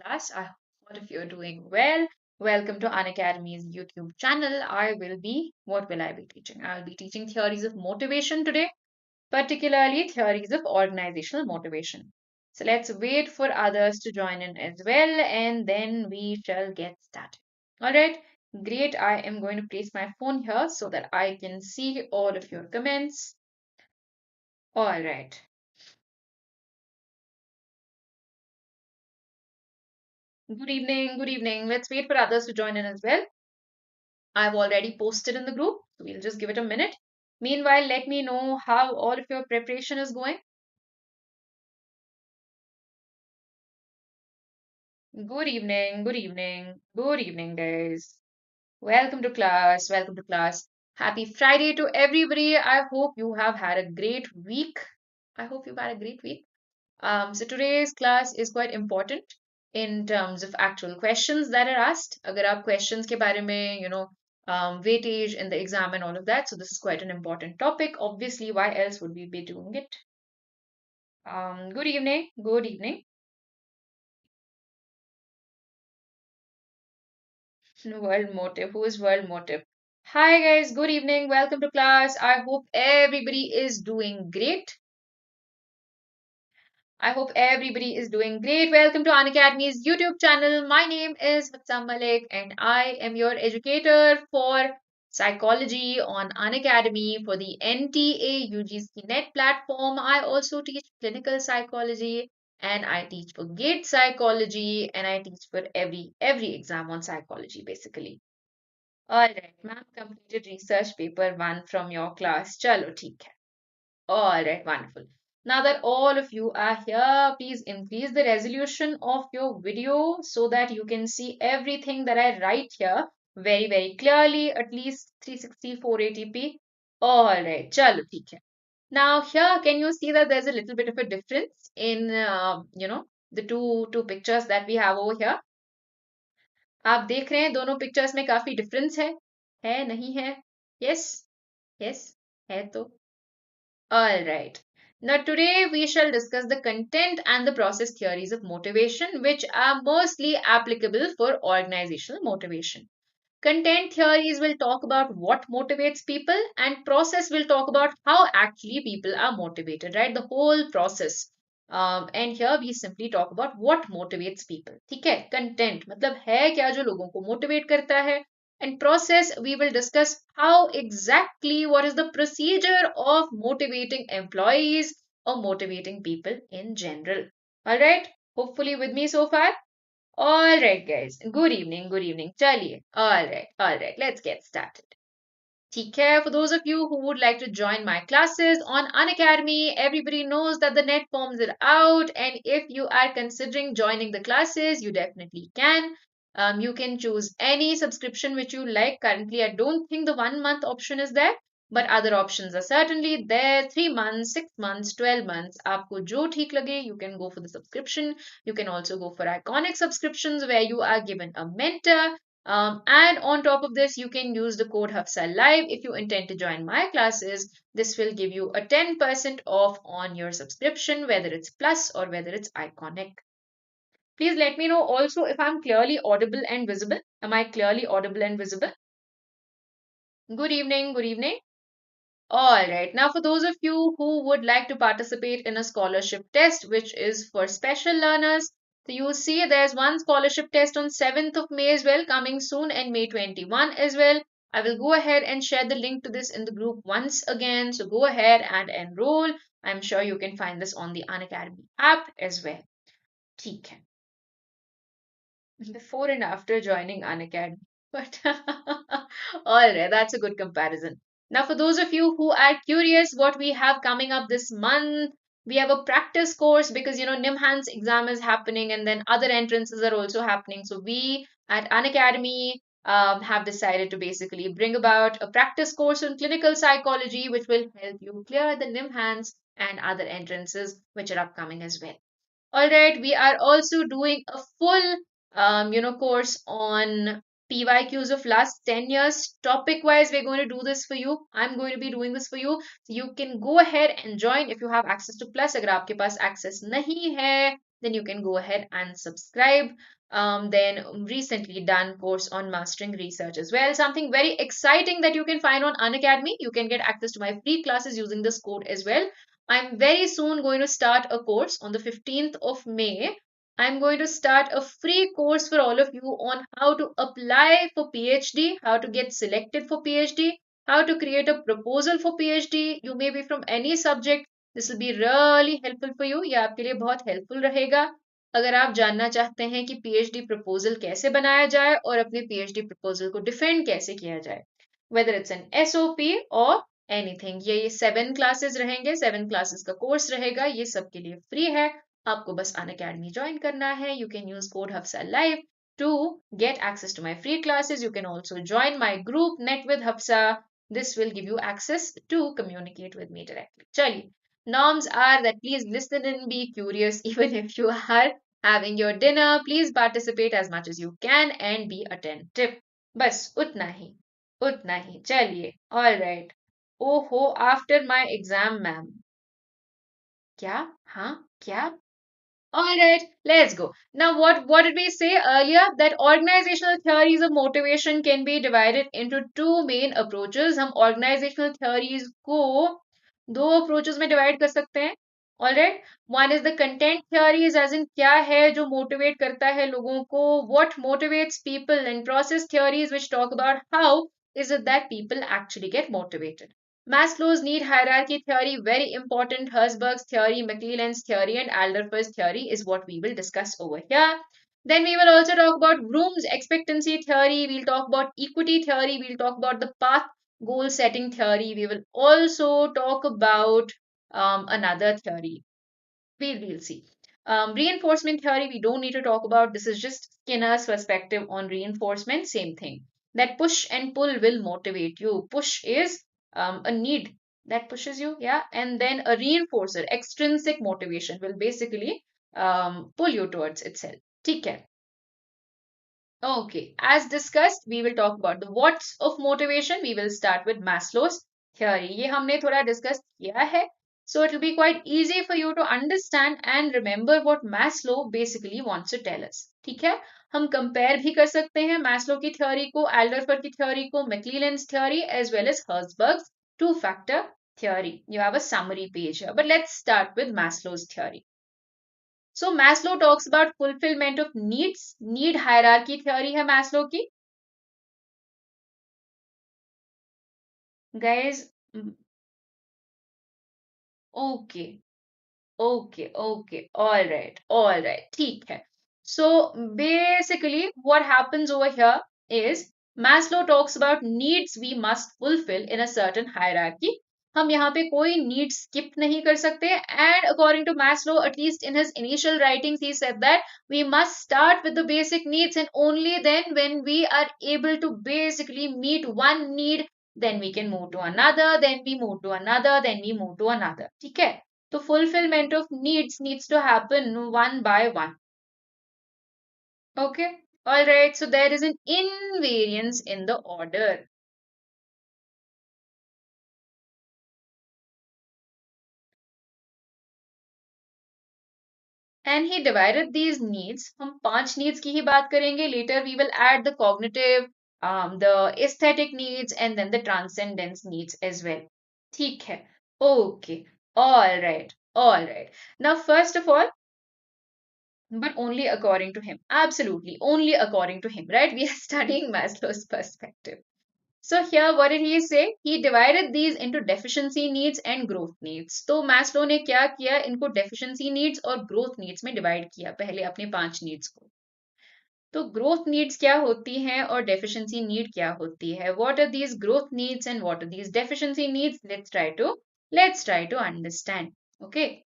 class. I hope all of you are doing well. Welcome to Unacademy's YouTube channel. What will I be teaching? I will be teaching theories of motivation today, particularly theories of organizational motivation. So let's wait for others to join in as well, and then we shall get started. All right, great. I am going to place my phone here so that I can see all of your comments. All right. Good evening. Good evening. Let's wait for others to join in as well. I've already posted in the group, so we'll just give it a minute. Meanwhile, let me know how all of your preparation is going. Good evening. Good evening. Good evening, guys. Welcome to class. Welcome to class. Happy Friday to everybody. I hope you have had a great week. I hope you've had a great week. So today's class is quite important in terms of actual questions that are asked. अगर आप questions के बारे में, weightage in the exam and all of that. So this is quite an important topic. Obviously, why else would we be doing it? Good evening. Good evening. World Motive. Who is World Motive? Hi guys. Good evening. Welcome to class. I hope everybody is doing great. I hope everybody is doing great. Welcome to Unacademy's YouTube channel. My name is Hafsa Malik and I am your educator for psychology on Unacademy for the NTA-UGC NET platform. I also teach clinical psychology and I teach for GATE psychology and I teach for every exam on psychology basically. All right, ma'am completed research paper 1 from your class. Chalo, theek hai. All right, wonderful. Now that all of you are here, please increase the resolution of your video so that you can see everything that I write here very, very clearly, at least 360, 480p. All right, chalo, theek hai. Now here, can you see that there's a little bit of a difference in, the two pictures that we have over here? आप देख रहे हैं दोनों pictures में काफी difference है नहीं है? Yes, yes, है तो. All right. Now, today we shall discuss the content and the process theories of motivation, which are mostly applicable for organizational motivation. Content theories will talk about what motivates people, and process will talk about how actually people are motivated, right? The whole process. And here we simply talk about what motivates people. ठीक है? Content मतलब है क्या जो लोगों को motivate करता है, and process, we will discuss how exactly what is the procedure of motivating employees or motivating people in general. All right, hopefully with me so far. All right, guys. Good evening. Good evening. Chaliye. All right. Let's get started. Take care. For those of you who would like to join my classes on Unacademy, everybody knows that the net forms are out, and if you are considering joining the classes, you definitely can. You can choose any subscription which you like. Currently, I don't think the 1 month option is there, but other options are certainly there. 3 months, 6 months, 12 months. Aapko jo theek lage, you can go for the subscription. You can also go for iconic subscriptions where you are given a mentor. And on top of this, you can use the code Hafsa Live if you intend to join my classes. This will give you a 10% off on your subscription, whether it's Plus or whether it's Iconic. Please let me know also if I'm clearly audible and visible. Am I clearly audible and visible? Good evening. Good evening. All right. Now, for those of you who would like to participate in a scholarship test, which is for special learners, so you see there's one scholarship test on 7th of May as well, coming soon, and May 21 as well. I will go ahead and share the link to this in the group once again. So go ahead and enroll. I'm sure you can find this on the Unacademy app as well. ठीक है. Before and after joining Unacademy. But all right, that's a good comparison. Now, for those of you who are curious what we have coming up this month, we have a practice course because NIMHANS exam is happening and then other entrances are also happening. So we at Unacademy have decided to basically bring about a practice course on clinical psychology, which will help you clear the NIMHANS and other entrances which are upcoming as well. All right, we are also doing a full, course on PYQs of last 10 years. Topic wise, we're going to do this for you. I'm going to be doing this for you. So you can go ahead and join if you have access to Plus. अगर आपके पास access नहीं है, then you can go ahead and subscribe. Then recently done course on mastering research as well. Something very exciting that you can find on Unacademy. You can get access to my free classes using this code as well. I'm very soon going to start a course on the 15th of May. I'm going to start a free course for all of you on how to apply for PhD, how to get selected for PhD, how to create a proposal for PhD. You may be from any subject. This will be really helpful for you. ये आपके लिए बहुत helpful रहेगा. अगर आप जानना चाहते हैं कि पीएचडी प्रपोजल कैसे बनाया जाए और अपने पीएचडी प्रपोजल को डिफेंड कैसे किया जाए, whether it's an SOP or anything, ये 7 क्लासेस रहेंगे, 7 क्लासेस का कोर्स रहेगा, ये सबके लिए फ्री है. आपको बस अनअकैडमी ज्वाइन करना है. You can use code Hafsa Live to get access to my free classes. You can also join my group Net with Hafsa. This will give you access to communicate with me directly. चलिए, norms are that please listen and be curious even if you are having your dinner. Please participate as much as you can and be attentive. बस उतना ही, उतना ही. चलिए, all right. ओहो, after my exam, ma'am. क्या? हाँ, क्या? All right, let's go. Now, what did we say earlier? That organizational theories of motivation can be divided into two main approaches. हम organizational theories को दो approaches में divide कर सकते हैं. All right. One is the content theories, as in क्या है जो motivate करता है लोगों को, what motivates people, and process theories which talk about how is it that people actually get motivated. Maslow's need hierarchy theory, very important. Herzberg's theory, McClelland's theory, and Alder's theory is what we will discuss over here. Then we will also talk about Bloom's expectancy theory. We'll talk about equity theory. We'll talk about the path goal setting theory. We will also talk about another theory. We'll see. Reinforcement theory, we don't need to talk about. This is just Skinner's perspective on reinforcement. Same thing. That push and pull will motivate you. Push is a need that pushes you, yeah, and then a reinforcer, extrinsic motivation, will basically pull you towards itself. ठीक है. Okay, as discussed, we will talk about the what's of motivation. We will start with Maslow's theory. ये हमने थोड़ा discuss किया है. So it will be quite easy for you to understand and remember what Maslow basically wants to tell us. ठीक है? हम compare भी कर सकते हैं Maslow की theory को, Alder की theory को, McClelland's theory as well as Herzberg's two-factor theory. You have a summary page here. But let's start with Maslow's theory. So Maslow talks about fulfillment of needs. Need hierarchy theory है Maslow की. Guys, okay. All right. ठीक है. So basically, what happens over here is Maslow talks about needs we must fulfill in a certain hierarchy. हम यहाँ पे कोई need skip नहीं कर सकते. And according to Maslow, at least in his initial writings, he said that we must start with the basic needs, and only then when we are able to basically meet one need, then we can move to another, then we move to another, then we move to another. ठीक है? The fulfillment of needs to happen one by one. Okay. All right. So there is an invariance in the order. And he divided these needs. हम 5 needs की ही बात करेंगे. Later we will add the cognitive, the aesthetic needs, and then the transcendence needs as well. ठीक है. Okay. All right. Now, first of all, but only according to him. Absolutely, only according to him, right? We are studying Maslow's perspective. So here, what did he say? He divided these into deficiency needs and growth needs. तो Maslow ने क्या किया? इनको deficiency needs और growth needs में divide किया. पहले अपने 5 needs को. तो growth needs क्या होती हैं और deficiency need क्या होती है? What are these growth needs and what are these deficiency needs? Let's try to understand. Okay.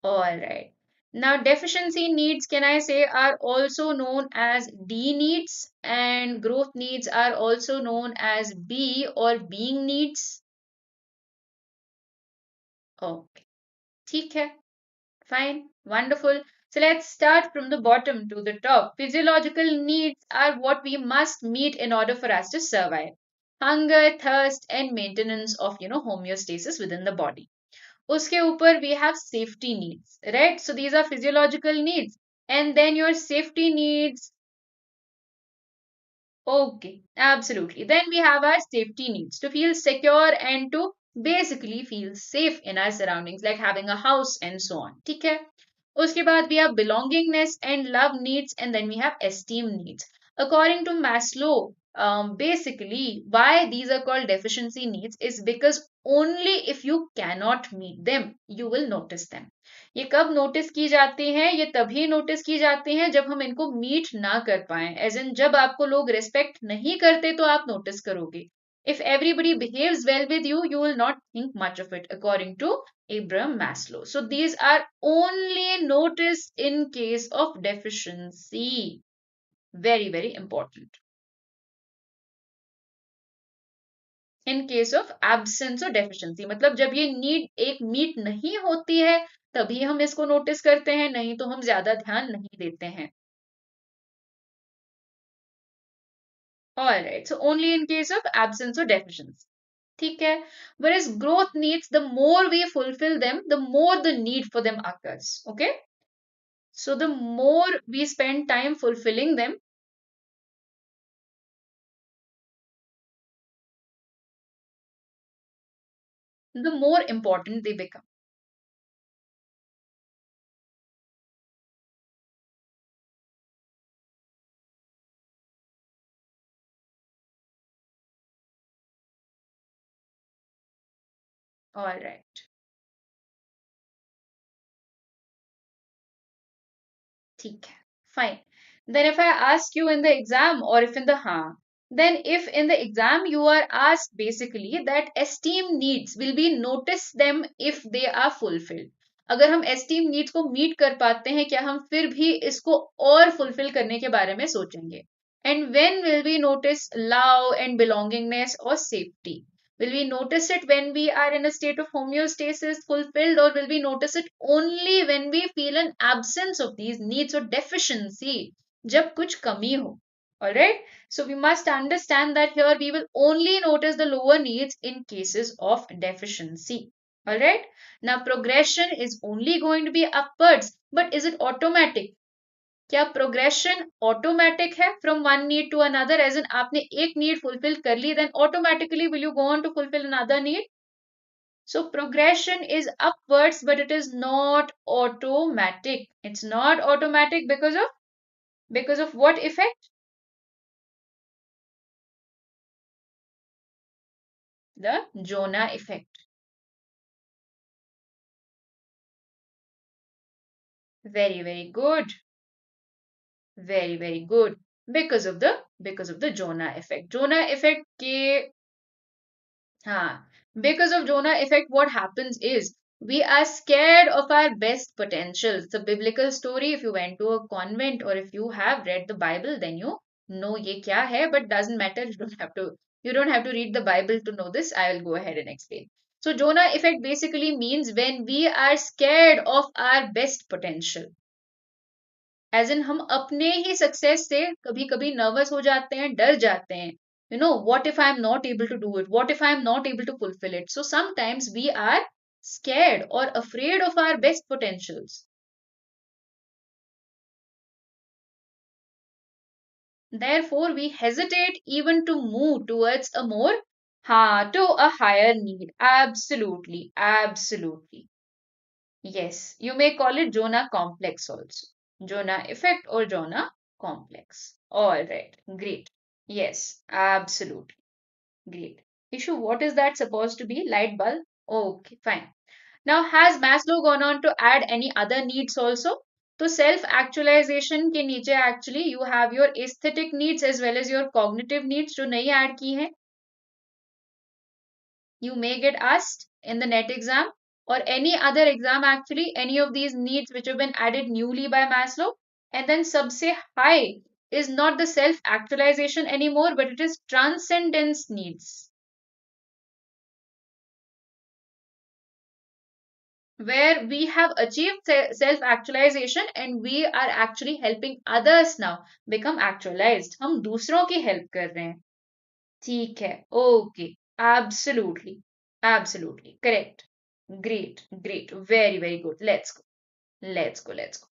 All right. Now, deficiency needs, can I say, are also known as D needs, and growth needs are also known as B or being needs. Okay. ठीक है. Fine. Wonderful. So let's start from the bottom to the top. Physiological needs are what we must meet in order for us to survive. Hunger, thirst, and maintenance of, homeostasis within the body. उसके ऊपर we have safety needs, right? So these are physiological needs. And then your safety needs. Okay, absolutely. Then we have our safety needs to feel secure and to basically feel safe in our surroundings, like having a house and so on. ठीक है? उसके बाद we have belongingness and love needs, and then we have esteem needs. According to Maslow, basically why these are called deficiency needs is because only if you cannot meet them, you will notice them. ये कब notice की जाती हैं? ये तभी notice की जाती हैं जब हम इनको मीट ना कर पाए, एज इन जब आपको लोग रिस्पेक्ट नहीं करते तो आप नोटिस करोगे. If everybody behaves well with you, you will not think much of it, according to Abraham Maslow. So these are only noticed in case of deficiency. Very, very important. In case of absence और deficiency, मतलब जब ये need एक meet नहीं होती है तभी हम इसको नोटिस करते हैं, नहीं तो हम ज्यादा ध्यान नहीं देते हैं. Alright, so only in case of absence और डेफिशिएंसी. ठीक है. Whereas growth needs, the more we fulfill them, the more the need for them occurs. Okay. So the more we spend time fulfilling them, the more important they become. All right. ठीक है. Fine. Then if I ask you in the exam, or if in the then if in the exam you are asked basically that esteem needs will be notice them if they are fulfilled. अगर हम esteem needs को meet कर पाते हैं क्या हम फिर भी इसको और fulfill करने के बारे में सोचेंगे. And when will we notice love and belongingness or safety? Will we notice it when we are in a state of homeostasis fulfilled, or will we notice it only when we feel an absence of these needs or deficiency? जब कुछ कमी हो. Alright? So we must understand that here we will only notice the lower needs in cases of deficiency. Alright? Now progression is only going to be upwards, but is it automatic? क्या progression automatic है from one need to another, as in आपने एक need fulfil कर ली then automatically will you go on to fulfil another need. So progression is upwards, but it is not automatic. It's not automatic because of what effect? The Jonah effect. Very, very good. Very, very good. Because of the Jonah effect. Jonah effect के because of Jonah effect, what happens is we are scared of our best potentials. It's a biblical story. If you went to a convent or if you have read the Bible, then you know ye kya hai, but doesn't matter. You don't have to read the Bible to know this. I will go ahead and explain. So Jonah effect basically means when we are scared of our best potential. As in हम अपने ही success से कभी कभी nervous हो जाते हैं, डर जाते हैं. What if I'm not able to do it? What if I'm not able to fulfill it? So sometimes we are scared or afraid of our best potentials. Therefore we hesitate even to move towards to a higher need. Absolutely, absolutely. Yes, you may call it Jonah complex also. Jonah effect or Jonah complex. All right, great. Yes, absolutely. Great. Issue, what is that supposed to be? Light bulb? Okay, fine. Now, has Maslow gone on to add any other needs also? So self-actualization के नीचे actually you have your aesthetic needs as well as your cognitive needs जो नहीं add की हैं. You may get asked in the NET exam or any other exam actually, any of these needs which have been added newly by Maslow. And then सबसे high is not the self-actualization anymore, but it is transcendence needs, where we have achieved self-actualization and we are actually helping others now become actualized. हम दूसरों की help कर रहे हैं. ठीक है. Okay. Absolutely. Absolutely. Correct. Great, great. Very, very good. Let's go. Let's go. Let's go.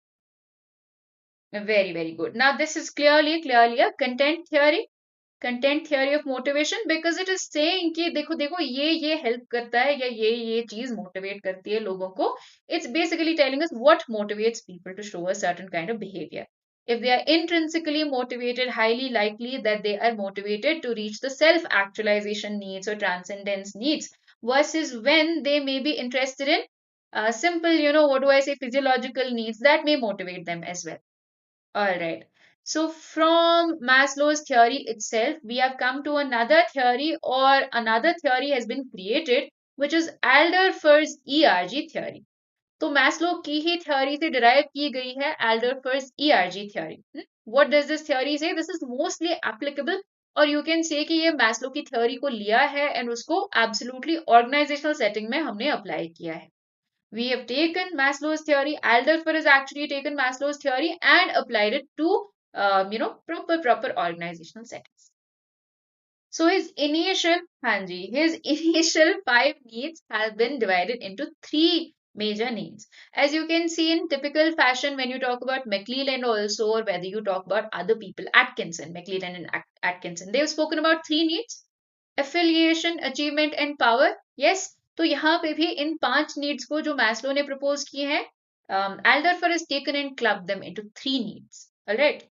Very, very good. Now, this is clearly a content theory of motivation, because it is saying कि देखो देखो ये help करता है या ये चीज motivate करती है लोगों को. It's basically telling us what motivates people to show a certain kind of behavior. If they are intrinsically motivated, highly likely that they are motivated to reach the self-actualization needs or transcendence needs, versus when they may be interested in simple, what do I say, physiological needs that may motivate them as well. All right. So from Maslow's theory itself, we have come to another theory, or another theory has been created, which is Alder-Fur's ERG theory. तो Maslow की ही theory से derive की गई है Alder-Fur's ERG theory. What does this theory say? This is mostly applicable, और you can say कि ये Maslow की थ्योरी को लिया है and उसको absolutely organizational setting में हमने अप्लाई किया है. We have taken Maslow's theory. Alder has actually taken Maslow's theory and applied it to, proper organizational settings. So his initial 5 needs have been divided into 3 major needs. As you can see in typical fashion, when you talk about McClelland also, or whether you talk about other people, McClelland and Atkinson, they have spoken about 3 needs: affiliation, achievement and power. Yes. तो यहाँ पे भी इन 5 needs को जो Maslow ने propose किए हैं, Alder has taken and clubbed them into 3 needs. All right.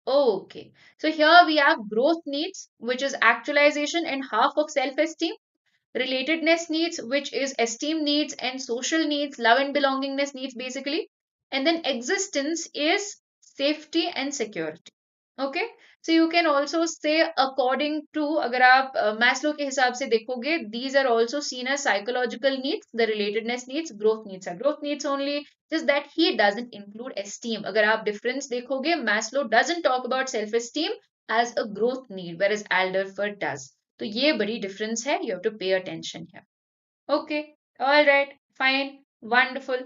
Okay. So here we have growth needs, which is actualization and half of self-esteem. Relatedness needs, which is esteem needs, and social needs, love and belongingness needs basically. And then existence is safety and security. Okay. So you can also say, according to, अगर आप Maslow के हिसाब से देखोगे, these are also seen as psychological needs. The relatedness needs, growth needs are growth needs only. Just that he doesn't include esteem. अगर आप difference देखोगे, Maslow doesn't talk about self-esteem as a growth need, whereas Alder does. तो ये बड़ी difference है. You have to pay attention here. Okay. All right. Fine. Wonderful.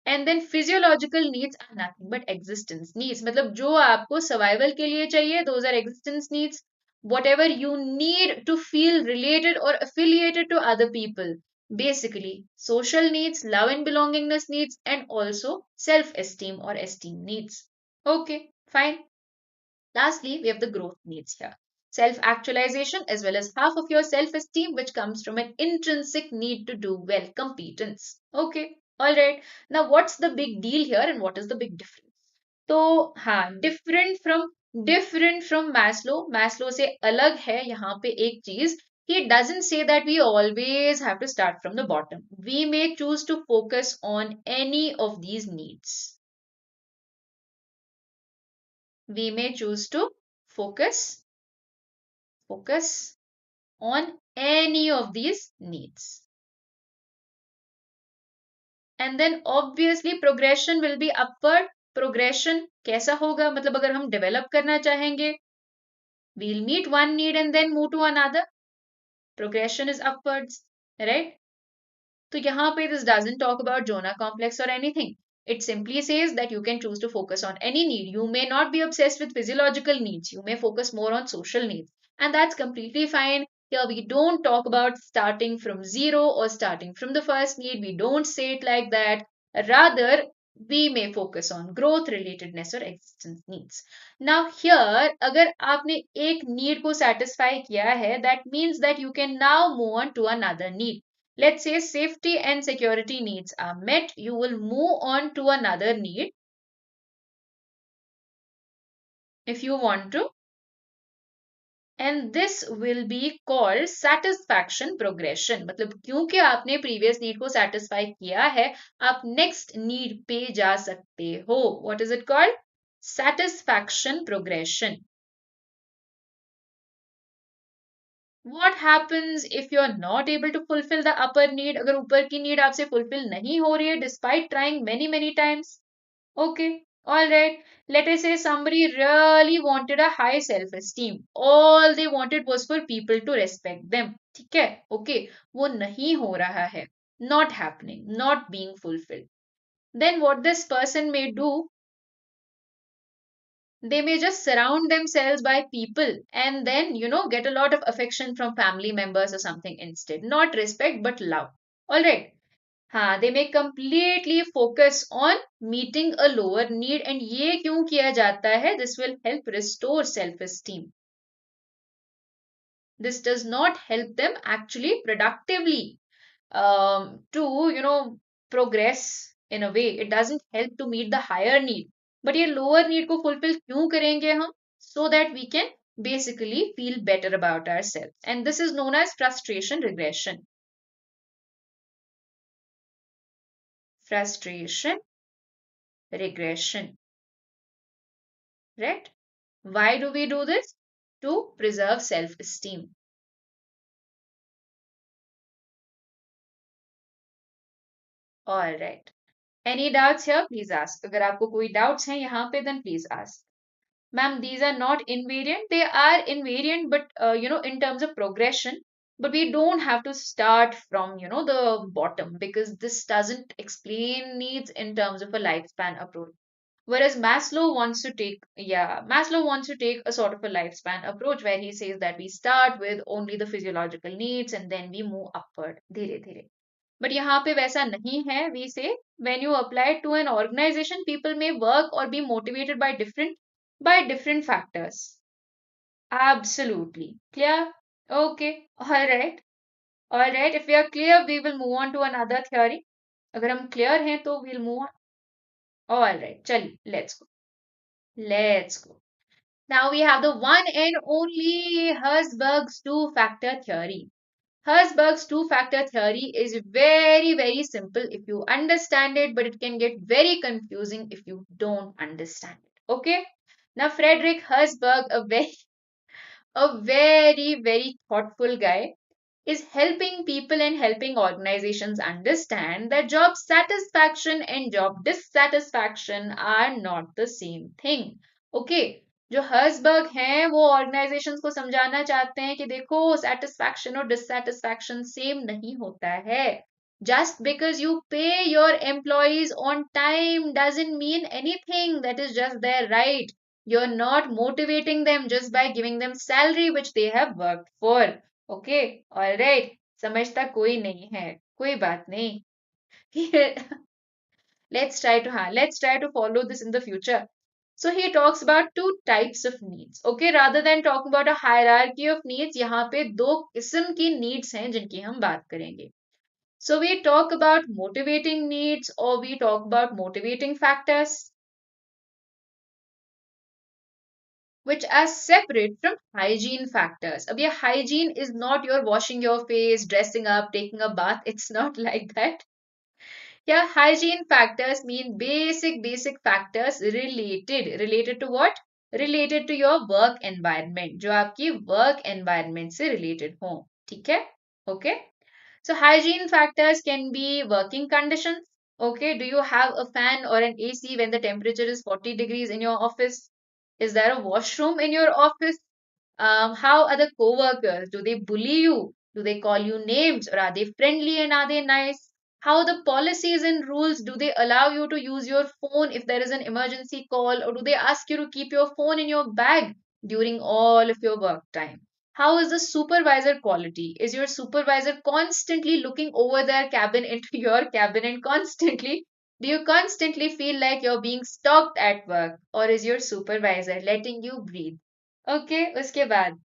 And then physiological needs are nothing but existence needs. मतलब जो आपको survival के लिए चाहिए, those are existence needs. Whatever you need to feel related or affiliated to other people. Basically, social needs, love and belongingness needs, and also self-esteem or esteem needs. Okay, fine. Lastly, we have the growth needs here. Self-actualization as well as half of your self-esteem, which comes from an intrinsic need to do well, competence. Okay, all right. Now, what's the big deal here and what is the big difference? तो हाँ, different from Maslow से अलग है यहाँ पे एक चीज. He doesn't say that we always have to start from the bottom. We may choose to focus on any of these needs. We may choose to focus on any of these needs. And then obviously progression will be upward. Progression कैसा होगा? मतलब अगर हम develop करना चाहेंगे, we'll meet one need and then move to another. Progression is upwards, right? तो यहाँ पे this doesn't talk about Jonah complex or anything. It simply says that you can choose to focus on any need. You may not be obsessed with physiological needs. You may focus more on social needs. And that's completely fine. Here we don't talk about starting from zero or starting from the first need. We don't say it like that. Rather, we may focus on growth, relatedness or existence needs. Now here, अगर आपने एक need को satisfy किया है, that means that you can now move on to another need. Let's say safety and security needs are met. You will move on to another need if you want to. And this will be called satisfaction progression. मतलब क्योंकि आपने previous need को satisfy किया है, आप next need पे जा सकते हो. What is it called? Satisfaction progression. What happens if you're not able to fulfill the upper need? अगर ऊपर की need आपसे fulfill नहीं हो रही है despite trying many times. Okay, all right. Let us say somebody really wanted a high self-esteem. All they wanted was for people to respect them. ठीक है? Okay, वो नहीं हो रहा है. Not happening, not being fulfilled. Then what this person may do, they may just surround themselves by people and then, get a lot of affection from family members or something instead. Not respect, but love. All right. हाँ, they may completely focus on meeting a lower need. And ये क्यों किया जाता है? This will help restore self-esteem. This does not help them actually productively to, progress in a way. It doesn't help to meet the higher need. But ये lower need को fulfill क्यों करेंगे हम? So that we can basically feel better about ourselves. And this is known as frustration regression. Frustration regression. Right? Why do we do this? To preserve self-esteem. All right. Any doubts here? Please ask. अगर आपको कोई doubts हैं यहाँ पे, then please ask. Ma'am, these are not invariant. They are invariant, but in terms of progression. But we don't have to start from the bottom, because this doesn't explain needs in terms of a lifespan approach. Whereas Maslow wants to take a sort of a lifespan approach where he says that we start with only the physiological needs and then we move upward, धीरे धीरे. But यहाँ पे वैसा नहीं है. We say when you apply it to an organization, people may work or be motivated by different factors. Absolutely. Clear? Okay. All right. All right. If we are clear, we will move on to another theory. अगर हम clear हैं तो we'll move on. All right. चलिए, let's go. Let's go. Now we have the one and only Herzberg's two-factor theory. Herzberg's two-factor theory is very, very simple if you understand it, but it can get very confusing if you don't understand it. Okay? Now, Friedrich Herzberg, a very, very thoughtful guy, is helping people and helping organizations understand that job satisfaction and job dissatisfaction are not the same thing. Okay? जो Herzberg हैं वो organisations को समझाना चाहते हैं कि देखो satisfaction और डिससेटिस्फैक्शन सेम नहीं होता है. Just because you pay your employees on time doesn't mean anything. That is just their right. You're not motivating them just by giving them salary which they have worked for. Okay, all right. समझता कोई नहीं है, कोई बात नहीं. Let's try to follow this in the future. So he talks about two types of needs. Okay, rather than talking about a hierarchy of needs, यहाँ पे दो किस्म की needs हैं जिनकी हम बात करेंगे. So we talk about motivating needs or we talk about motivating factors, which are separate from hygiene factors. अब ये hygiene is not your washing your face, dressing up, taking a bath. It's not like that. Yeah, hygiene factors mean basic factors related to what? Related to your work environment, जो आपकी work environment से related हो. ठीक है? Okay. So hygiene factors can be working conditions. Okay, do you have a fan or an AC when the temperature is 40 degrees in your office? Is there a washroom in your office? How are the co-workers? Do they bully you? Do they call you names, or are they friendly and are they nice? How the policies and rules, do they allow you to use your phone if there is an emergency call, or do they ask you to keep your phone in your bag during all of your work time? How is the supervisor quality? Is your supervisor constantly looking over their cabin into your cabin and constantly do you constantly feel like you're being stalked at work, or is your supervisor letting you breathe? Okay, उसके बाद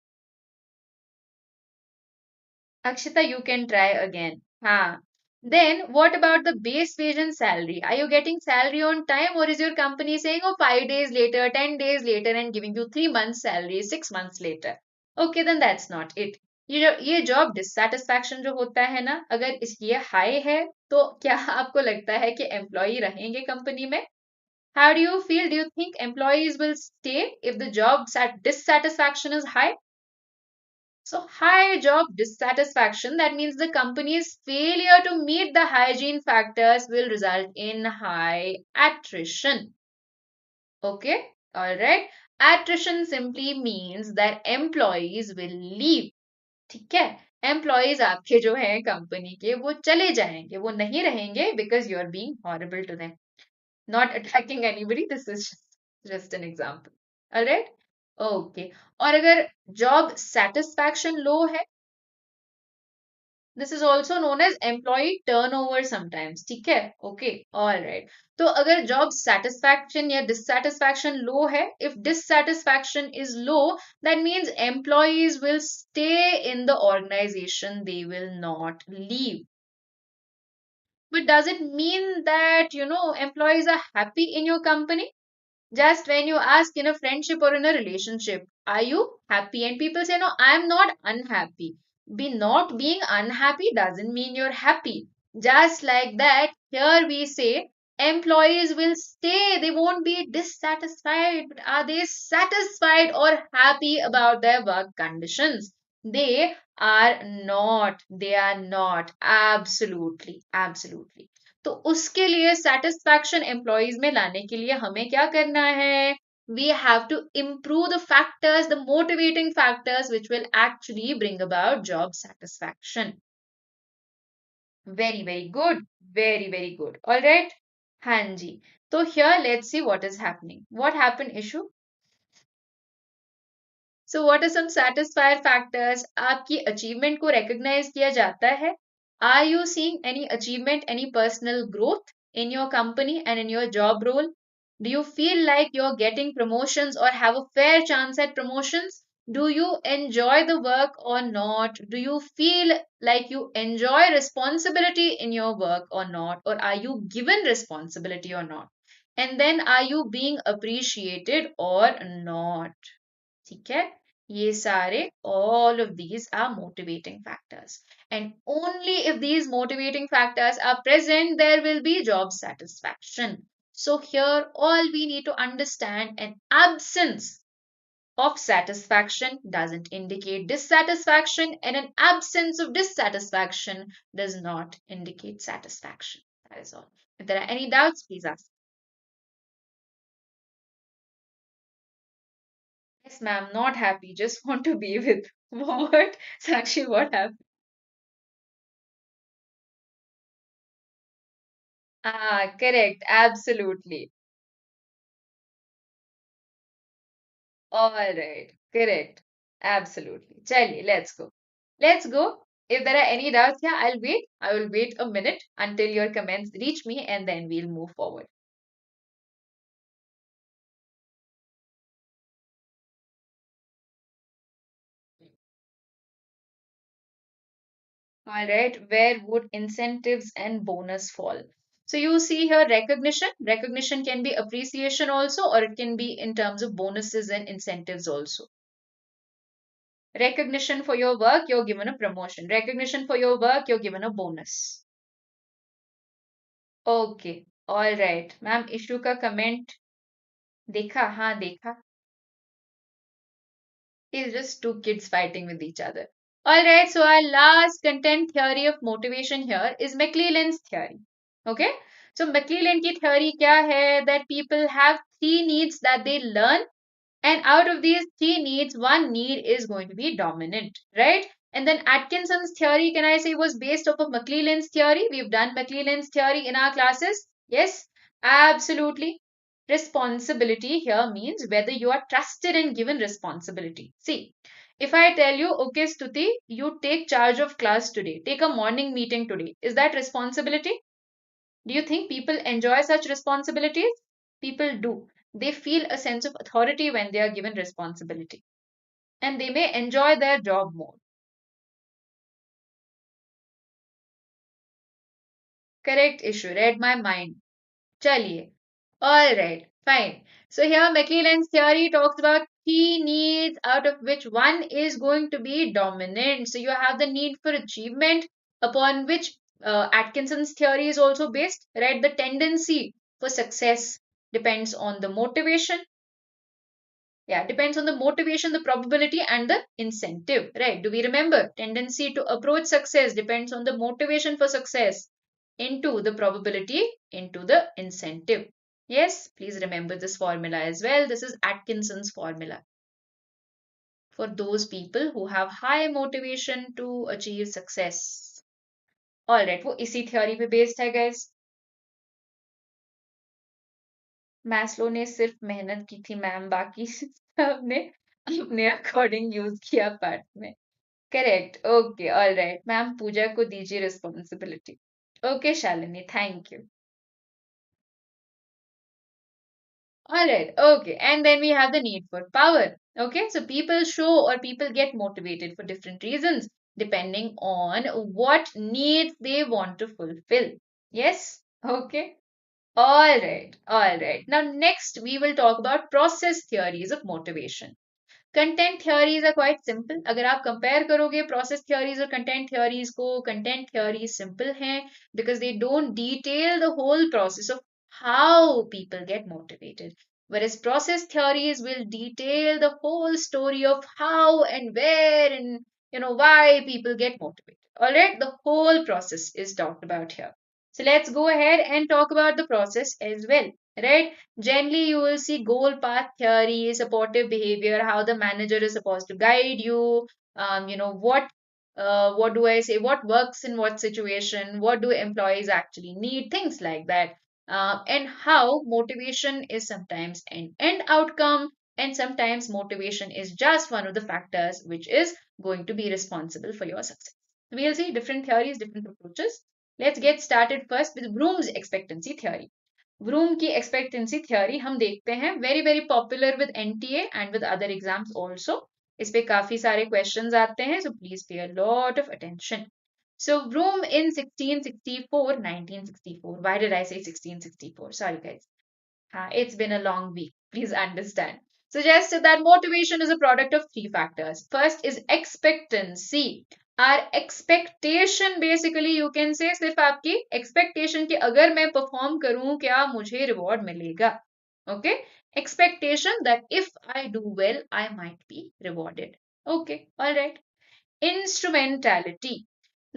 Akshita, you can try again. हाँ. Then what about the base wage and salary? Are you getting salary on time, or is your company saying, oh, 5 days later, 10 days later, and giving you 3 months salary 6 months later? Okay, then that's not it. ये job dissatisfaction जो होता है ना, अगर इस ये high है तो क्या आपको लगता है कि एम्प्लॉय रहेंगे कंपनी में? How do you feel? Do you think employees will stay if the job dissatisfaction is high? So high job dissatisfaction, that means the company's failure to meet the hygiene factors will result in high attrition. Okay, all right. Attrition simply means that employees will leave. ठीक है? Employees आपके जो हैं company के वो चले जाएंगे, वो नहीं रहेंगे because you are being horrible to them. Not attacking anybody, this is just an example. All right? Okay. और अगर job satisfaction low है, this is also known as employee turnover sometimes, ठीक है, ओके, ऑल राइट। तो अगर job satisfaction या dissatisfaction low है, if dissatisfaction is low, that means employees will stay in the organisation, they will not leave. But does it mean that, employees are happy in your company? Just when you ask in a friendship or in a relationship, are you happy? And people say, no, I'm not unhappy. Be not being unhappy doesn't mean you're happy. Just like that, here we say employees will stay, they won't be dissatisfied. But are they satisfied or happy about their work conditions? They are not. They are not. Absolutely. Absolutely. तो उसके लिए satisfaction employees में लाने के लिए हमें क्या करना है? We have to improve the factors, the motivating factors which will actually bring about job satisfaction. Very, very good. Very, very good. All right. हाँ जी. तो here let's see what is happening. What happened, issue? So what are some satisfier factors? आपकी achievement को recognize किया जाता है. Are you seeing any achievement, any personal growth in your company and in your job role? Do you feel like you're getting promotions or have a fair chance at promotions? Do you enjoy the work or not? Do you feel like you enjoy responsibility in your work or not? Or are you given responsibility or not? And then are you being appreciated or not? ठीक है, ये सारे all of these are motivating factors, and only if these motivating factors are present there will be job satisfaction. So here all we need to understand, an absence of satisfaction doesn't indicate dissatisfaction, and an absence of dissatisfaction does not indicate satisfaction. That is all. If there are any doubts, please ask. Yes, ma'am, not happy, just want to be with. What? Sakshi, what happened? Ah, correct, absolutely. All right, correct, absolutely. Chaliye, let's go. Let's go. If there are any doubts, yeah, I'll wait. I will wait a minute until your comments reach me and then we'll move forward. All right, where would incentives and bonus fall? So you see here recognition. Recognition can be appreciation also, or it can be in terms of bonuses and incentives also. Recognition for your work, you're given a promotion. Recognition for your work, you're given a bonus. Okay, all right ma'am, issue का comment देखा? हाँ देखा. It's just two kids fighting with each other. All right, so our last content theory of motivation here is McClelland's theory. Okay, so McClelland की theory क्या है? That people have three needs that they learn, and out of these three needs, one need is going to be dominant, right? And then Atkinson's theory, can I say, was based off of McClelland's theory? We've done McClelland's theory in our classes. Yes, absolutely. Responsibility here means whether you are trusted and given responsibility. See, if I tell you, okay, Stuti, you take charge of class today, take a morning meeting today, is that responsibility? Do you think people enjoy such responsibilities? People do. They feel a sense of authority when they are given responsibility, and they may enjoy their job more. Correct, issue. Read my mind. Chaliye. All right, fine. So here McClelland's theory talks about three needs, out of which one is going to be dominant. So you have the need for achievement, upon which Atkinson's theory is also based, right? The tendency for success depends on the motivation. Yeah, depends on the motivation, the probability, and the incentive, right? Do we remember? Tendency to approach success depends on the motivation for success, into the probability, into the incentive. Yes, please remember this formula as well. This is Atkinson's formula for those people who have high motivation to achieve success. All right, वो इसी theory पे based है guys. Maslow ने सिर्फ मेहनत की थी ma'am, बाकी सबने अपने अकॉर्डिंग यूज किया पार्ट में. Correct, okay, all right ma'am, Pooja को दीजिए responsibility. Okay Shalini, thank you. All right, okay. And then we have the need for power. Okay, so people show or people get motivated for different reasons depending on what needs they want to fulfill. Yes, okay. All right. Now, next we will talk about process theories of motivation. Content theories are quite simple. अगर आप compare करोगे process theories और content theories को, content theories simple हैं because they don't detail the whole process of how people get motivated, whereas process theories will detail the whole story of how and where and why people get motivated. All right, the whole process is talked about here. So let's go ahead and talk about the process as well, right? Generally, you will see goal path theory, supportive behavior, how the manager is supposed to guide you. What do I say? What works in what situation? What do employees actually need? Things like that. And how motivation is sometimes an end outcome, and sometimes motivation is just one of the factors which is going to be responsible for your success. We'll see different theories, different approaches. Let's get started first with Bloom's expectancy theory. Vroom की expectancy theory हम देखते हैं, very very popular with NTA and with other exams also. इस पे काफी सारे questions आते हैं, so please pay a lot of attention. So Broom in 1664, 1964. Why did I say 1664? Sorry, guys. It's been a long week. Please understand. Suggested that motivation is a product of three factors. First is expectancy. Our expectation, basically you can say, सिर्फ आपकी expectation कि अगर मैं perform करूं क्या मुझे reward मिलेगा. Okay? Expectation that if I do well, I might be rewarded. Okay, all right. Instrumentality.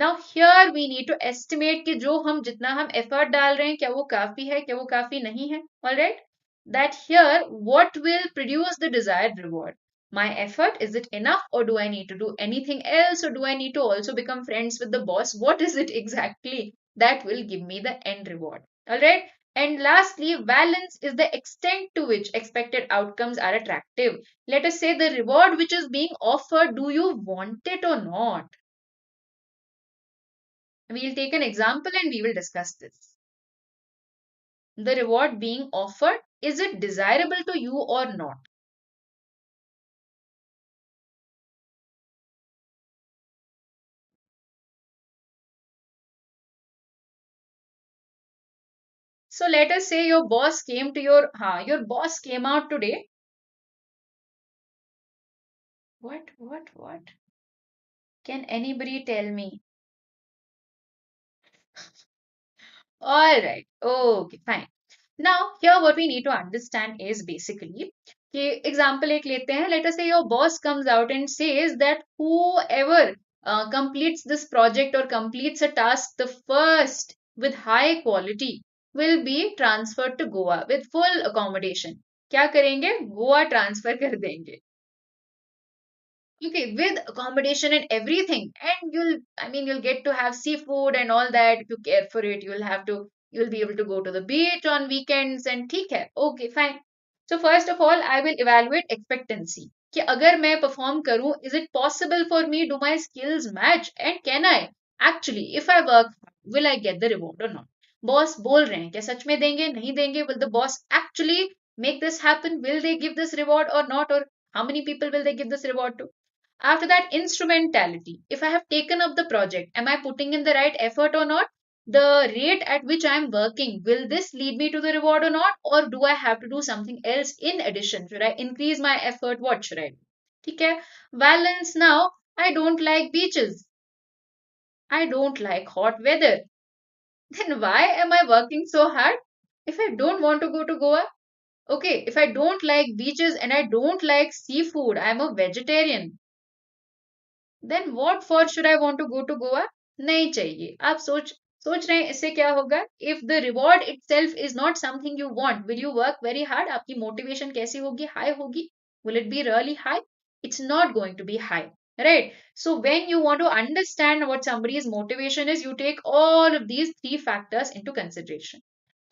Now here we need to estimate कि जो हम जितना हम effort डाल रहे हैं क्या वो काफी है, क्या वो काफी नहीं है. All right, that here what will produce the desired reward? My effort, is it enough, or do I need to do anything else, or do I need to also become friends with the boss? What is it exactly that will give me the end reward? All right. And lastly, balance is the extent to which expected outcomes are attractive. Let us say the reward which is being offered, do you want it or not? We'll take an example and we will discuss this. The reward being offered, is it desirable to you or not? So let us say your boss came to your boss came out today. What? Can anybody tell me? All right. Okay, fine. Now, here what we need to understand is basically, example एक लेते हैं. Let us say your boss comes out and says that whoever completes this project or completes a task the first with high quality will be transferred to Goa with full accommodation. क्या करेंगे? Goa transfer कर देंगे. Okay, with accommodation and everything, and you'll get to have seafood and all that. If you care for it, you'll be able to go to the beach on weekends and ठीक है. Okay, fine. So first of all, I will evaluate expectancy. कि अगर मैं perform करूं, is it possible for me? Do my skills match? And can I actually, if I work hard, will I get the reward or not? Boss बोल रहे हैं, क्या सच में देंगे? नहीं देंगे? Will the boss actually make this happen? Will they give this reward or not? Or how many people will they give this reward to? After that, instrumentality. If I have taken up the project, am I putting in the right effort or not? The rate at which I am working, will this lead me to the reward or not? Or do I have to do something else in addition? Should I increase my effort? What should I do? Okay. Balance now. I don't like beaches. I don't like hot weather. Then why am I working so hard if I don't want to go to Goa? Okay, if I don't like beaches and I don't like seafood, I'm a vegetarian. Then what for should I want to go to Goa? नहीं चाहिए. आप सोच रहे हैं इससे क्या होगा? If the reward itself is not something you want, will you work very hard? आपकी मोटिवेशन कैसी होगी? हाई होगी? Will it be really high? It's not going to be high, right? So when you want to understand what somebody's motivation is, you take all of these three factors into consideration.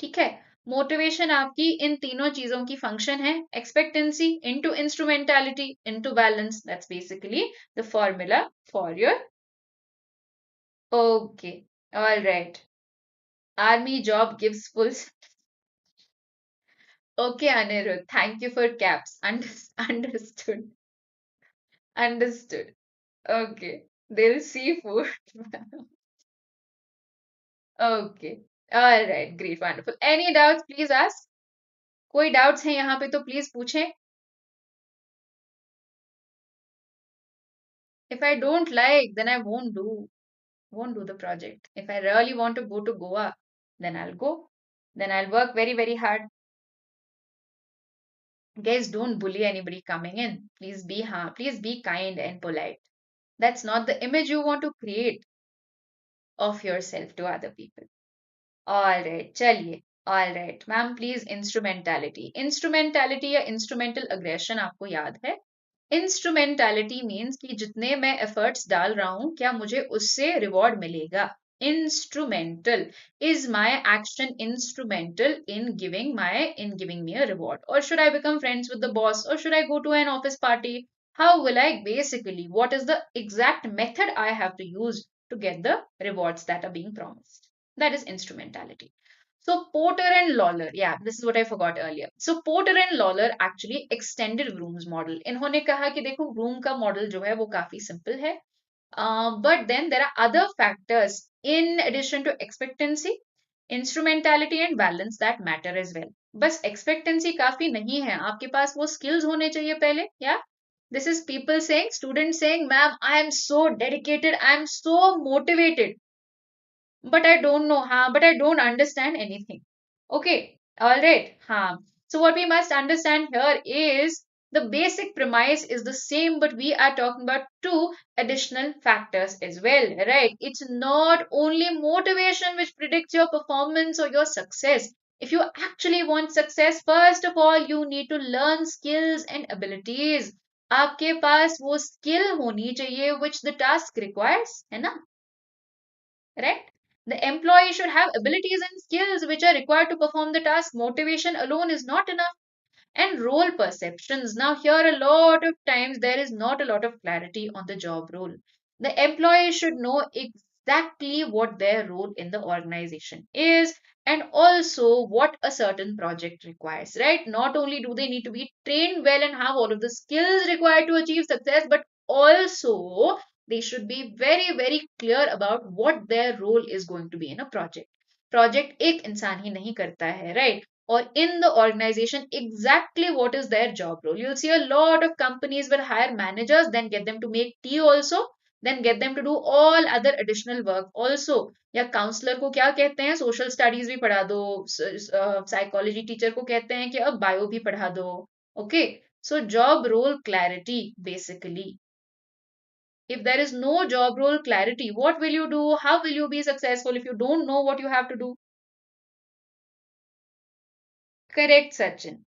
ठीक है. Motivation आपकी इन तीनों चीजों की function है, expectancy into instrumentality into balance. That's basically the formula for your. Okay, all right. Army job gives full. Okay, Anirudh. Thank you for caps. Understood. Understood. Okay. They'll see food. Okay. All right. Great. Wonderful. Any doubts, please ask. कोई doubts हैं यहाँ पे तो please पूछें. If I don't like, then I won't do the project. If I really want to go to Goa, then I'll go. Then I'll work very, very hard. Guys, don't bully anybody coming in. Please be kind and polite. That's not the image you want to create of yourself to other people. All right, चलिए. All right, ma'am, please instrumentality. Instrumentality या instrumental aggression आपको याद है? Instrumentality means कि जितने मैं efforts डाल रहा हूँ, क्या मुझे उससे reward मिलेगा? Instrumental. Is my action instrumental in giving me a reward? Or should I become friends with the boss? Or should I go to an office party? How will I basically, what is the exact method I have to use to get the rewards that are being promised? That is instrumentality. So Porter and Lawler, yeah, this is what I forgot earlier. So Porter and Lawler actually extended Vroom's model. इन्होंने कहा कि देखो Vroom का model जो है वो काफी simple है. But then there are other factors in addition to expectancy, instrumentality and balance that matter as well. बस expectancy काफी नहीं है, आपके पास वो skills होने चाहिए पहले, yeah. This is people saying, students saying, ma'am, I am so dedicated, I am so motivated, but I don't know, but I don't understand anything. Okay, all right. So what we must understand here is the basic premise is the same, but we are talking about two additional factors as well, right? It's not only motivation which predicts your performance or your success. If you actually want success, first of all, you need to learn skills and abilities. आपके पास वो skill होनी चाहिए which the task requires, है ना? Right? The employee should have abilities and skills which are required to perform the task. Motivation alone is not enough. And role perceptions. Now, here a lot of times there is not a lot of clarity on the job role. The employee should know exactly what their role in the organization is and also what a certain project requires, right? Not only do they need to be trained well and have all of the skills required to achieve success, but also they should be very, very clear about what their role is going to be in a project. Project एक इंसान ही नहीं करता है, right? Or in the organization exactly what is their job role. You'll see a lot of companies will hire managers, then get them to make tea also, then get them to do all other additional work also. या counsellor को क्या कहते हैं, social studies भी पढ़ा दो, psychology teacher को कहते हैं कि अब बायो भी पढ़ा दो. Okay, so job role clarity basically. If there is no job role clarity, what will you do? How will you be successful if you don't know what you have to do? Correct, Sachin.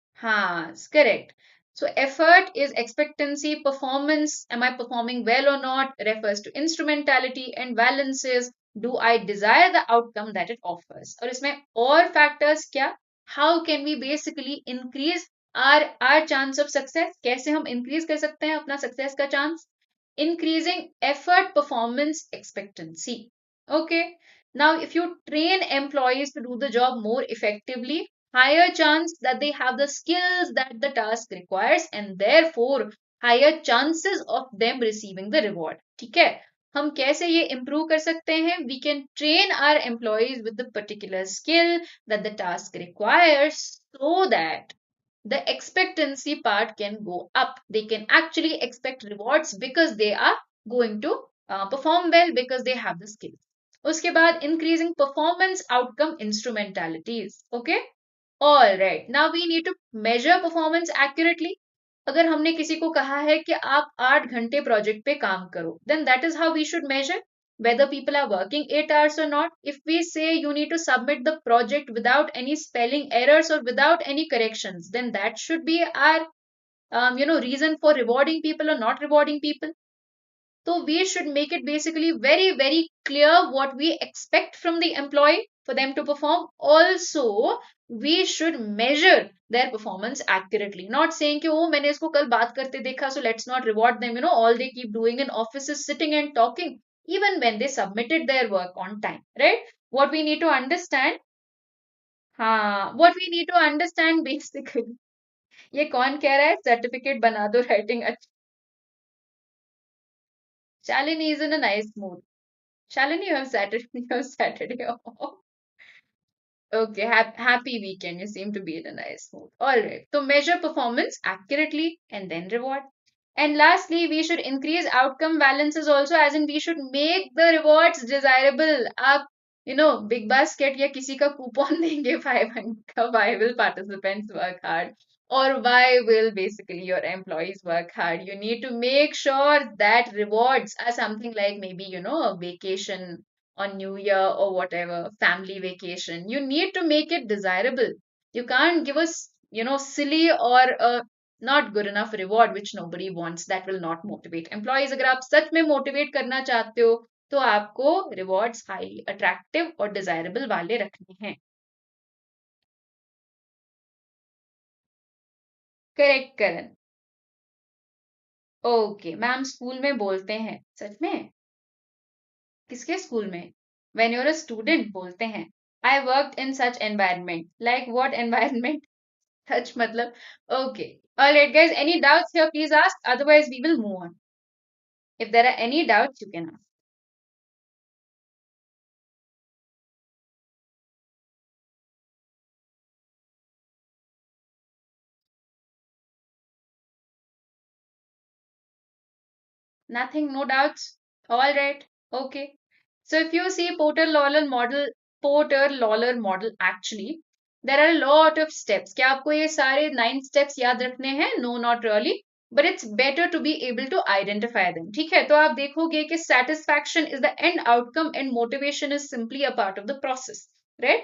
Correct. So effort is expectancy, performance, am I performing well or not, refers to instrumentality, and balance is do I desire the outcome that it offers. और इसमें और factors क्या? How can we basically increase our chance of success? कैसे हम increase कर सकते हैं अपना success का chance? Increasing effort, performance, expectancy. Okay. Now, if you train employees to do the job more effectively, higher chance that they have the skills that the task requires and therefore higher chances of them receiving the reward. ठीक है, हम कैसे ये improve कर सकते हैं? We can train our employees with the particular skill that the task requires so that the expectancy part can go up. They can actually expect rewards because they are going to perform well because they have the skills. उसके बाद increasing performance outcome instrumentalities. Okay. All right. Now we need to measure performance accurately. अगर हमने किसी को कहा है कि आप 8 घंटे प्रोजेक्ट पे काम करो, then that is how we should measure whether people are working 8 hours or not. If we say you need to submit the project without any spelling errors or without any corrections, then that should be our reason for rewarding people or not rewarding people. So we should make it basically very, very clear what we expect from the employee for them to perform. Also, we should measure their performance accurately. Not saying कि oh मैंने इसको कल बात करते देखा, so let's not reward them. All they keep doing in office is sitting and talking, even when they submitted their work on time, right? What we need to understand, हाँ, what we need to understand basically, ये कौन कह रहा है certificate बना दो writing अच्छा. Shalini is in a nice mood. Shalini, you have Saturday off. Okay, happy weekend. You seem to be in a nice mood. All right. So measure performance accurately and then reward. And lastly, we should increase outcome balances also, as in we should make the rewards desirable. आप, big basket या किसी का coupon देंगे 500 का, why will participants work hard? Or why will basically your employees work hard? You need to make sure that rewards are something like maybe, a vacation on New Year or whatever, family vacation. You need to make it desirable. You can't give us, silly or not good enough reward which nobody wants. That will not motivate employees. अगर आप सच में motivate करना चाहते हो तो आपको rewards highly attractive और desirable वाले रखने हैं. Correct, Karan. Okay ma'am school में बोलते हैं सच में. किसके स्कूल में? व्हेन यूर अ स्टूडेंट बोलते हैं I work in such environment. Like what environment? Such मतलब. Okay. All right guys, any doubts here please ask, otherwise we will move on. If there are any doubts you can ask. Nothing, no doubts. All right. Okay. So if you see Porter-Lawler model actually, there are a lot of steps. क्या आपको ये सारे 9 steps याद रखने हैं? No, not really. But it's better to be able to identify them. ठीक है? तो आप देखोगे कि satisfaction is the end outcome and motivation is simply a part of the process. Right?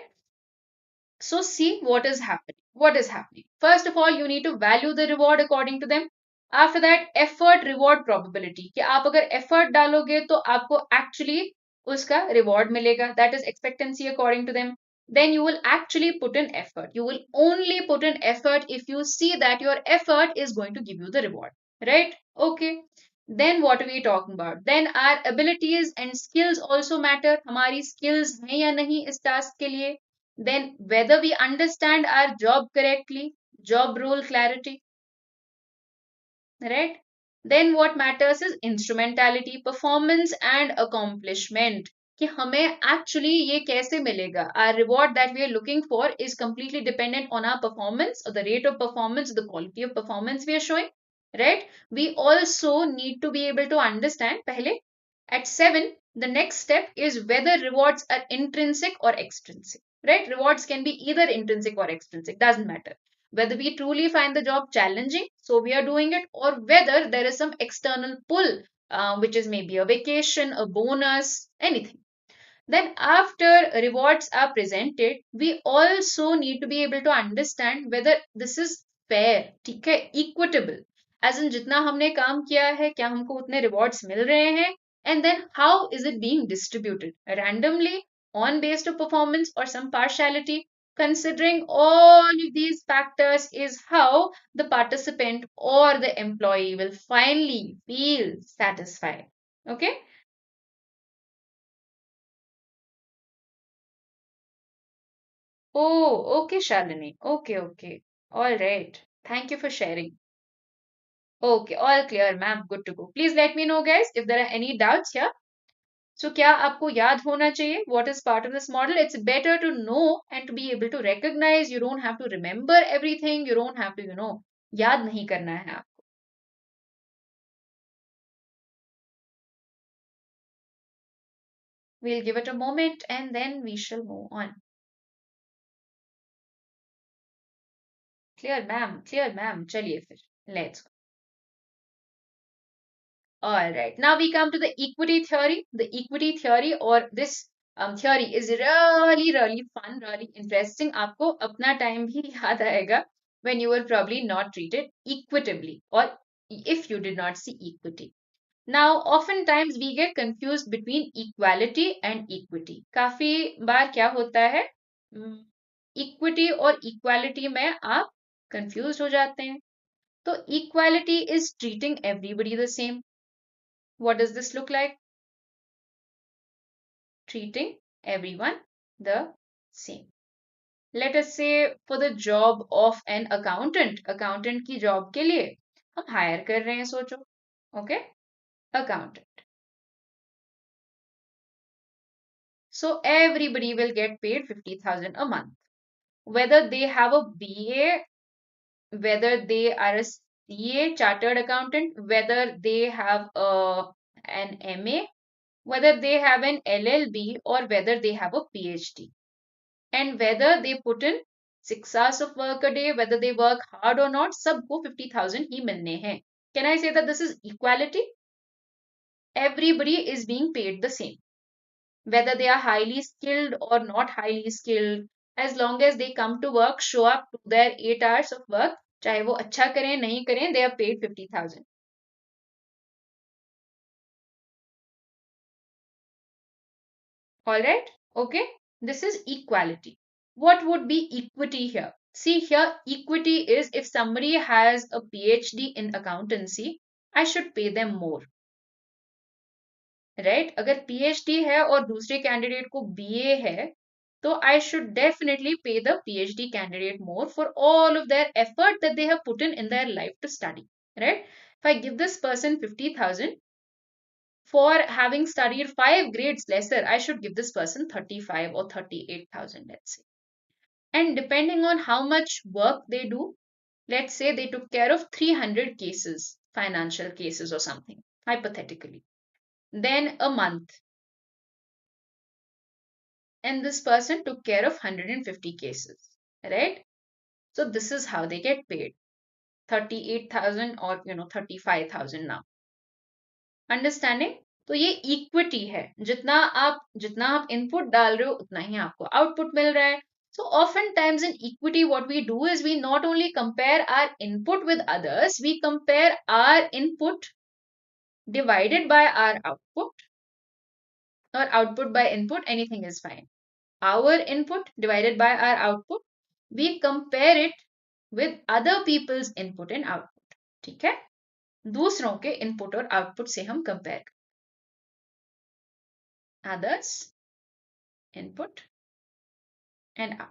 So see what is happening. What is happening? First of all, you need to value the reward according to them. After that, effort reward probability. कि आप अगर effort डालोगे तो आपको actually उसका reward मिलेगा. That is expectancy according to them. Then you will actually put in effort. You will only put in effort if you see that your effort is going to give you the reward. Right? Okay. Then what are we talking about? Then our abilities and skills also matter. हमारी skills हैं या नहीं इस task के लिए. Then whether we understand our job correctly, job role clarity, right? Then what matters is instrumentality, performance and accomplishment. कि हमें actually ये कैसे मिलेगा? Our reward that we are looking for is completely dependent on our performance or the rate of performance, the quality of performance we are showing, right? We also need to be able to understand पहले at 7, the next step is whether rewards are intrinsic or extrinsic, right? Rewards can be either intrinsic or extrinsic, doesn't matter. Whether we truly find the job challenging, so we are doing it, or whether there is some external pull, which is maybe a vacation, a bonus, anything. Then after rewards are presented, we also need to be able to understand whether this is fair, ठीक है, equitable. As in जितना हमने काम किया है, क्या हमको उतने rewards मिल रहे हैं? And then how is it being distributed? Randomly, on based of performance or some partiality? Considering all of these factors is how the participant or the employee will finally feel satisfied. Okay? Oh, okay, Shalini. Okay, okay. All right. Thank you for sharing. Okay, all clear, ma'am. Good to go. Please let me know, guys, if there are any doubts here. So, क्या आपको याद होना चाहिए? What is part of this model? It's better to know and to be able to recognize. You don't have to remember everything. You don't have to, याद नहीं करना है आपको. We'll give it a moment and then we shall move on. Clear, ma'am. Clear, ma'am. चलिए फिर. Let's go. All right. Now we come to the equity theory. The equity theory or this theory is really, really fun, really interesting. आपको अपना time भी याद आएगा when you were probably not treated equitably or if you did not see equity. Now, oftentimes we get confused between equality and equity. काफी बार क्या होता है, equity और इक्वालिटी में आप कंफ्यूज हो जाते हैं. तो equality is treating everybody the same. What does this look like? Treating everyone the same. Let us say for the job of an accountant. Accountant की job के लिए हम hire कर रहे हैं, सोचो. Okay? Accountant. So everybody will get paid 50,000 a month. Whether they have a BA, whether they are a CA, chartered accountant, whether they have an MA, whether they have an LLB, or whether they have a PhD. And whether they put in 6 hours of work a day, whether they work hard or not, सबको 50,000 ही मिलने हैं. Can I say that this is equality? Everybody is being paid the same. Whether they are highly skilled or not highly skilled, as long as they come to work, show up to their 8 hours of work, चाहे वो अच्छा करें नहीं करें, they are paid 50,000. All right? Okay? This is equality. What would be equity here? See here, equity is if somebody has a PhD in accountancy, I should pay them more. Right? अगर PhD है और दूसरे candidate को BA है, तो I should definitely pay the PhD candidate more for all of their effort that they have put in their life to study. Right? If I give this person 50,000, for having studied 5 grades lesser, I should give this person 35 or 38,000, let's say. And depending on how much work they do, let's say they took care of 300 cases, financial cases or something, hypothetically. Then a month. And this person took care of 150 cases, right? So this is how they get paid. 38,000 or 35,000 now. Understanding? तो ये equity है. जितना आप input डाल रहे हो उतना ही आपको आउटपुट मिल रहा है. So oftentimes in equity, what we do is we not only compare our input with others, we compare our input divided by our output, or output by input, anything is fine. Our input divided by our output, we compare it with other people's input and output. ठीक है? दूसरों के input और output से हम compare करते हैं. Others input and output.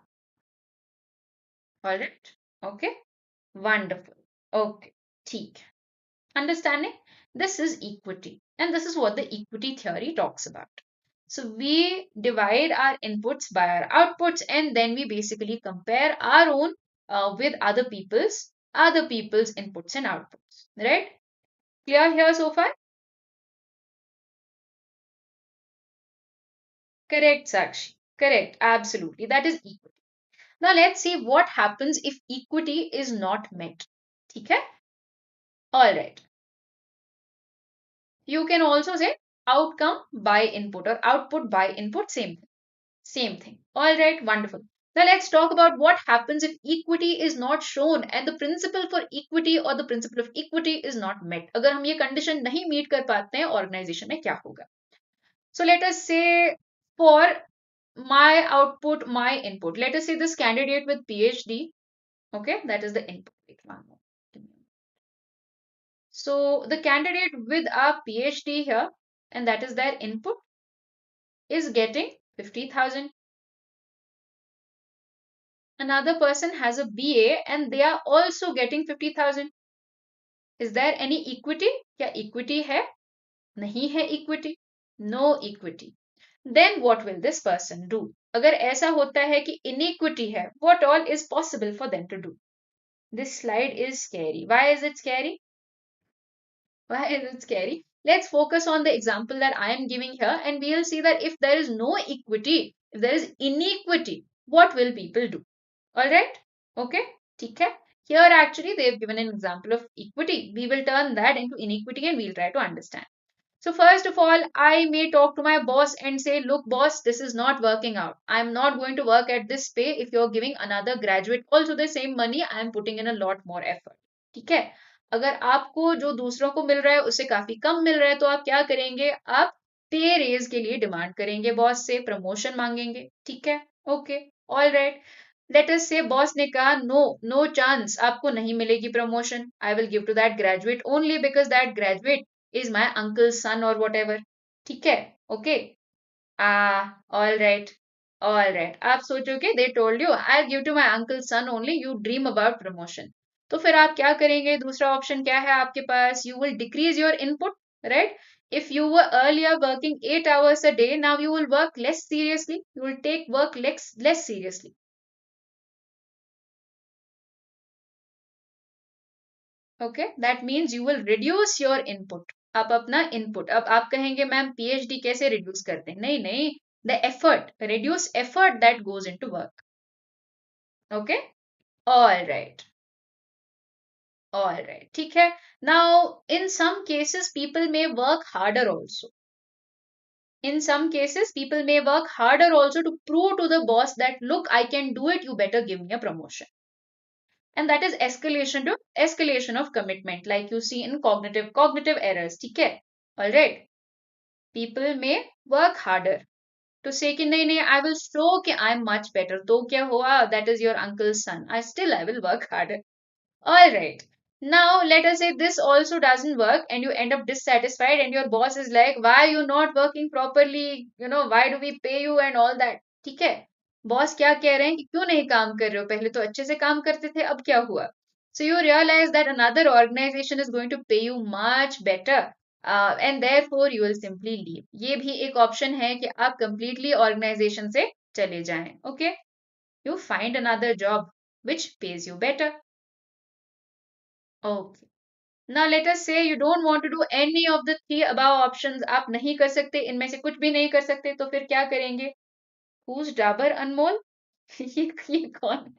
All right? Okay? Wonderful. Okay. ठीक. Understanding? This is equity. And this is what the equity theory talks about. So we divide our inputs by our outputs, and then we basically compare our own with other people's inputs and outputs. Right? Clear here so far? Correct, Sakshi. Correct. Absolutely. That is equity. Now let's see what happens if equity is not met. Okay? All right. You can also say outcome by input or output by input, same thing. Same thing. All right, wonderful. Now let's talk about what happens if equity is not shown and the principle for equity or the principle of equity is not met. अगर हम ये condition नहीं meet कर पाते हैं, organization में क्या होगा? So let us say for my output, my input. Let us say this candidate with PhD. Okay, that is the input. Wait, one more. So the candidate with a PhD here, and that is their input, is getting 50,000. Another person has a BA and they are also getting 50,000. Is there any equity? क्या equity है? नहीं है equity. No equity. Then what will this person do? अगर ऐसा होता है कि inequity है, what all is possible for them to do? This slide is scary. Why is it scary? Why is it scary? Let's focus on the example that I am giving here, and we'll see that if there is no equity, if there is inequity, what will people do? All right? Okay? ठीक है? Here actually they have given an example of equity. We will turn that into inequity and we'll try to understand. So first of all, I may talk to my boss and say, look boss, this is not working out. I'm not going to work at this pay. If you're giving another graduate also the same money, I'm putting in a lot more effort. ठीक है? अगर आपको जो दूसरों को मिल रहा है उससे काफी कम मिल रहा है तो आप क्या करेंगे, आप पे रेज के लिए डिमांड करेंगे, बॉस से प्रमोशन मांगेंगे, ठीक है, okay, all right. Let us से बॉस ने कहा नो, नो चांस, आपको नहीं मिलेगी promotion, I will give to that graduate only because that graduate is my uncle son और वट एवर, ठीक है, okay, all right, all right, आप सोचोगे they told you I give to my uncle son only, you dream about promotion, तो फिर आप क्या करेंगे, दूसरा ऑप्शन क्या है आपके पास, you will decrease your input, right? If you were earlier working 8 hours a day, now you will work less seriously. You will take work less seriously. Okay, that means you will reduce your input. आप अपना input, अब आप कहेंगे ma'am PhD कैसे reduce करते हैं? नहीं नहीं, the effort, reduce effort that goes into work. Okay, all right, all right, ठीक है. Now, in some cases, people may work harder also. In some cases, people may work harder also to prove to the boss that look, I can do it, you better give me a promotion. And that is escalation of commitment, like you see in cognitive errors, ठीक है, all right. People may work harder to say कि नहीं नहीं, I will show कि I'm much better, तो क्या हुआ, that is your uncle's son, I will work harder. All right. Now, let us say this also doesn't work and you end up dissatisfied and your boss is like, why are you not working properly? You know, why do we pay you and all that? ठीक है? Boss क्या कह रहे हैं कि क्यों नहीं काम कर रहे हो? पहले तो अच्छे से काम करते थे, अब क्या हुआ? So you realize that another organization is going to pay you much better, and therefore you will simply leave. ये भी एक ऑप्शन है कि आप completely organization से चले जाएं. Okay? You find another job which pays you better. Okay. Now let us say you don't want to do any of the three above options. आप नहीं कर सकते, इनमें से कुछ भी नहीं कर सकते, तो फिर क्या करेंगे? Who's Dabur Anmol? ये कौन है?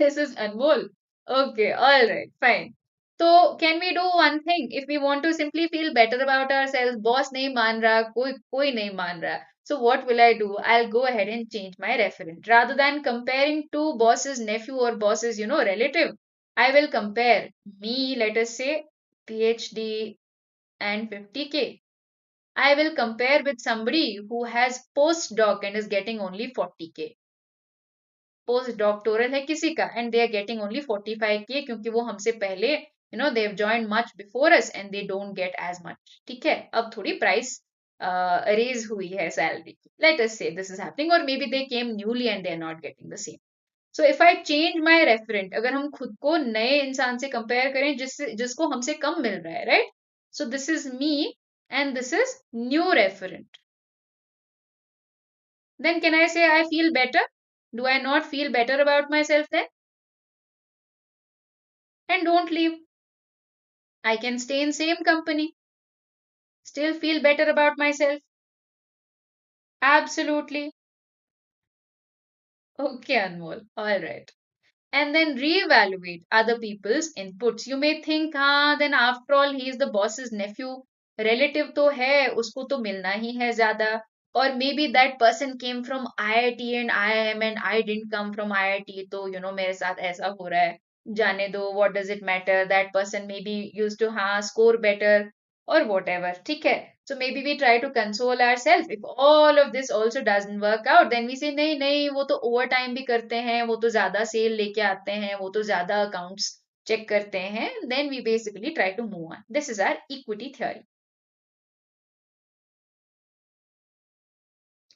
This is Anmol. Okay, all right, fine. So can we do one thing? If we want to simply feel better about ourselves, boss नहीं मान रहा, कोई नहीं मान रहा. So what will I do? I'll go ahead and change my referent. Rather than comparing to boss's nephew or boss's, relative, I will compare me, let us say, PhD and 50K. I will compare with somebody who has postdoc and is getting only 40K. Post doctoral है किसी का and they are getting only 45K, क्योंकि वो हमसे पहले they have joined much before us and they don't get as much, ठीक है, अब थोड़ी प्राइस रेज हुई है सैलरी की, लेट अस से दिस इज हैपनिंग, और may be they came newly and they are not getting the same. So if I change my referent, अगर हम खुद को नए इंसान से कंपेयर करें जिसको हमसे कम मिल रहा है, right, so this is me and this is new referent, then can I say I feel better? Do I not feel better about myself then? And don't leave. I can stay in same company, still feel better about myself. Absolutely. Okay, Anmol. All right. And then reevaluate other people's inputs. You may think, then after all, he is the boss's nephew. Relative तो है, उसको तो मिलना ही है ज़्यादा. Or maybe that person came from IIT and IIM and I didn't come from IIT. तो, मेरे साथ ऐसा हो रहा है. जाने दो, what does it matter? That person maybe used to score better or whatever. ठीक है. So maybe we try to console ourselves. If all of this also doesn't work out, then we say नहीं नहीं, वो तो over time भी करते हैं, वो तो ज्यादा सेल लेके आते हैं, वो तो ज्यादा अकाउंट्स चेक करते हैं. Then we basically try to move on. This is our equity theory.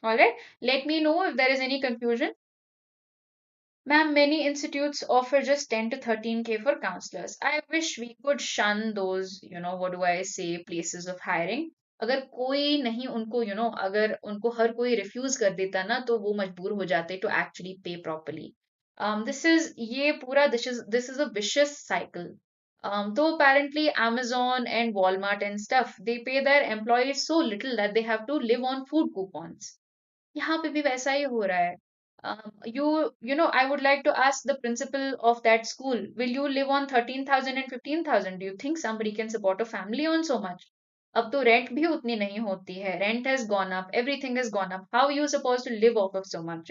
All right. Let me know if there is any confusion. Ma'am, many institutes offer just 10 to 13K for counselors. I wish we could shun those, what do I say, places of hiring. अगर कोई नहीं उनको, अगर उनको हर कोई refuse कर देता ना, तो वो मजबूर हो जाते to actually pay properly. This is a vicious cycle. So apparently Amazon and Walmart and stuff, they pay their employees so little that they have to live on food coupons. यहाँ पे भी वैसा ही हो रहा है. I would like to ask the principal of that school, will you live on 13,000 and 15,000? Do you think somebody can support a family on so much? अब तो rent भी उतनी नहीं होती है. Rent has gone up, everything has gone up. How are you supposed to live off of so much?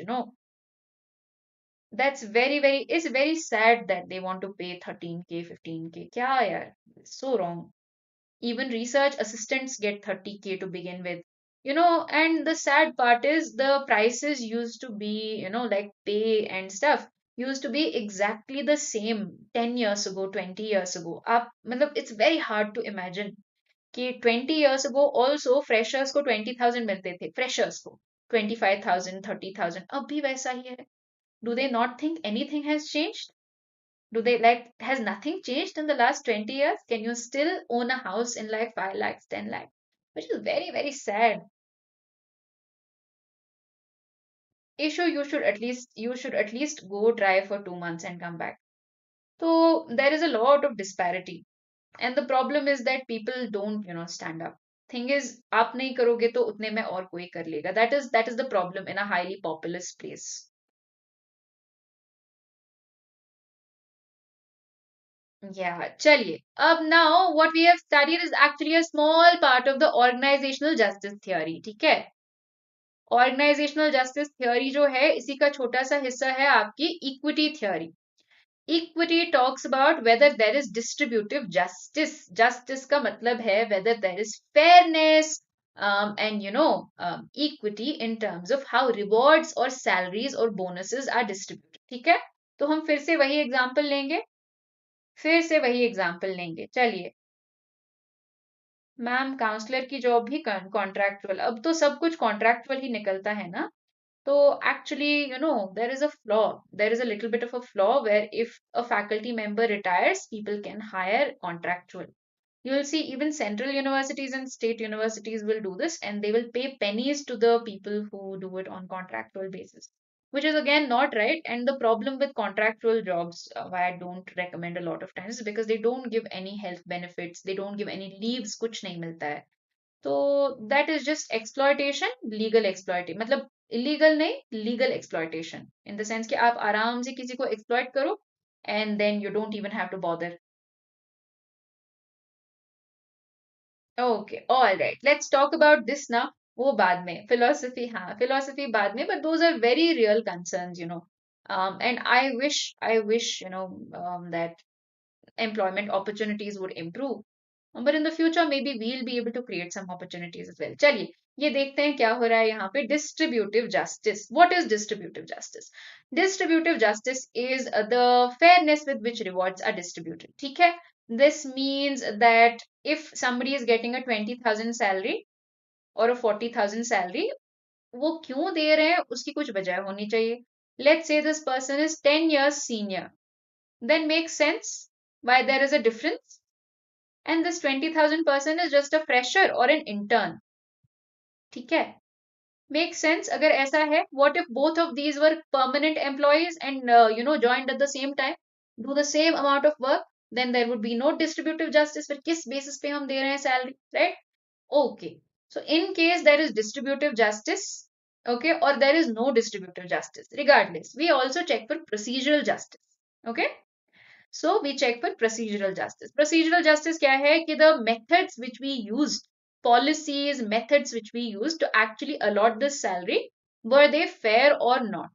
That's it's very sad that they want to pay 13K, 15K. क्या यार? So wrong. Even research assistants get 30K to begin with. And the sad part is the prices used to be, like pay and stuff used to be exactly the same 10 years ago, 20 years ago. मतलब it's very hard to imagine कि 20 years ago also freshers को 20,000 मिलते थे, freshers को 25,000, 30,000. अब भी वैसा ही है. Do they not think anything has changed? Do they like, has nothing changed in the last 20 years? Can you still own a house in like 5 lakhs, 10 lakhs? Which is very, very sad. Issue you should at least go try for 2 months and come back. So there is a lot of disparity. And the problem is that people don't, stand up. Thing is, आप नहीं करोगे तो उतने में और कोई कर लेगा. That is the problem in a highly populous place. Yeah, chaliye. Now what we have studied is actually a small part of the organizational justice theory. ठीक है? Organizational justice theory जो है इसी का छोटा सा हिस्सा है आपकी equity theory. Equity talks about whether there is distributive justice. Justice का मतलब है whether there is fairness and equity in terms of how rewards or salaries or bonuses are distributed. ठीक है? तो हम फिर से वही एग्जाम्पल लेंगे. चलिए. मैम काउंसलर की जॉब भी कॉन्ट्रैक्चुअल, अब तो सब कुछ कॉन्ट्रैक्चुअल ही निकलता है ना. तो actually, there is a flaw. There is a little bit of a flaw where if a faculty member retires, people can hire contractual. You'll see even central universities and state universities will do this, and they will pay pennies to the people who do it on contractual basis, which is again not right. And the problem with contractual jobs, why I don't recommend a lot of times, is because they don't give any health benefits, they don't give any leaves, कुछ नहीं मिलता है. तो that is just exploitation, legal exploitation. मतलब illegal नहीं, legal exploitation in the sense कि आप आराम से किसी को exploit करो and then you don't even have to bother. Okay, all right. Let's talk about this now. वो बाद में. Philosophy, हाँ, philosophy बाद में. But those are very real concerns. And I wish, that employment opportunities would improve. But in the future, maybe we'll be able to create some opportunities as well. चलिए, ये देखते हैं क्या हो रहा है यहाँ पे. Distributive justice. What is distributive justice? Distributive justice is the fairness with which rewards are distributed. ठीक है? This means that if somebody is getting a 20,000 salary or a 40,000 salary, वो क्यों दे रहे हैं उसकी कुछ वजह होनी चाहिए. Let's say this person is 10 years senior. Then makes sense why there is a difference. And this 20,000 person is just a fresher or an intern. ठीक है? Makes sense अगर ऐसा है. What if both of these were permanent employees and joined at the same time, do the same amount of work? Then there would be no distributive justice. फिर किस basis पे हम दे रहे हैं salary, right? Okay. So in case there is distributive justice, okay, or there is no distributive justice, regardless, we also check for procedural justice. Okay. So we check for procedural justice. Procedural justice क्या है कि the methods which we used, policies, methods which we used to actually allot this salary, were they fair or not?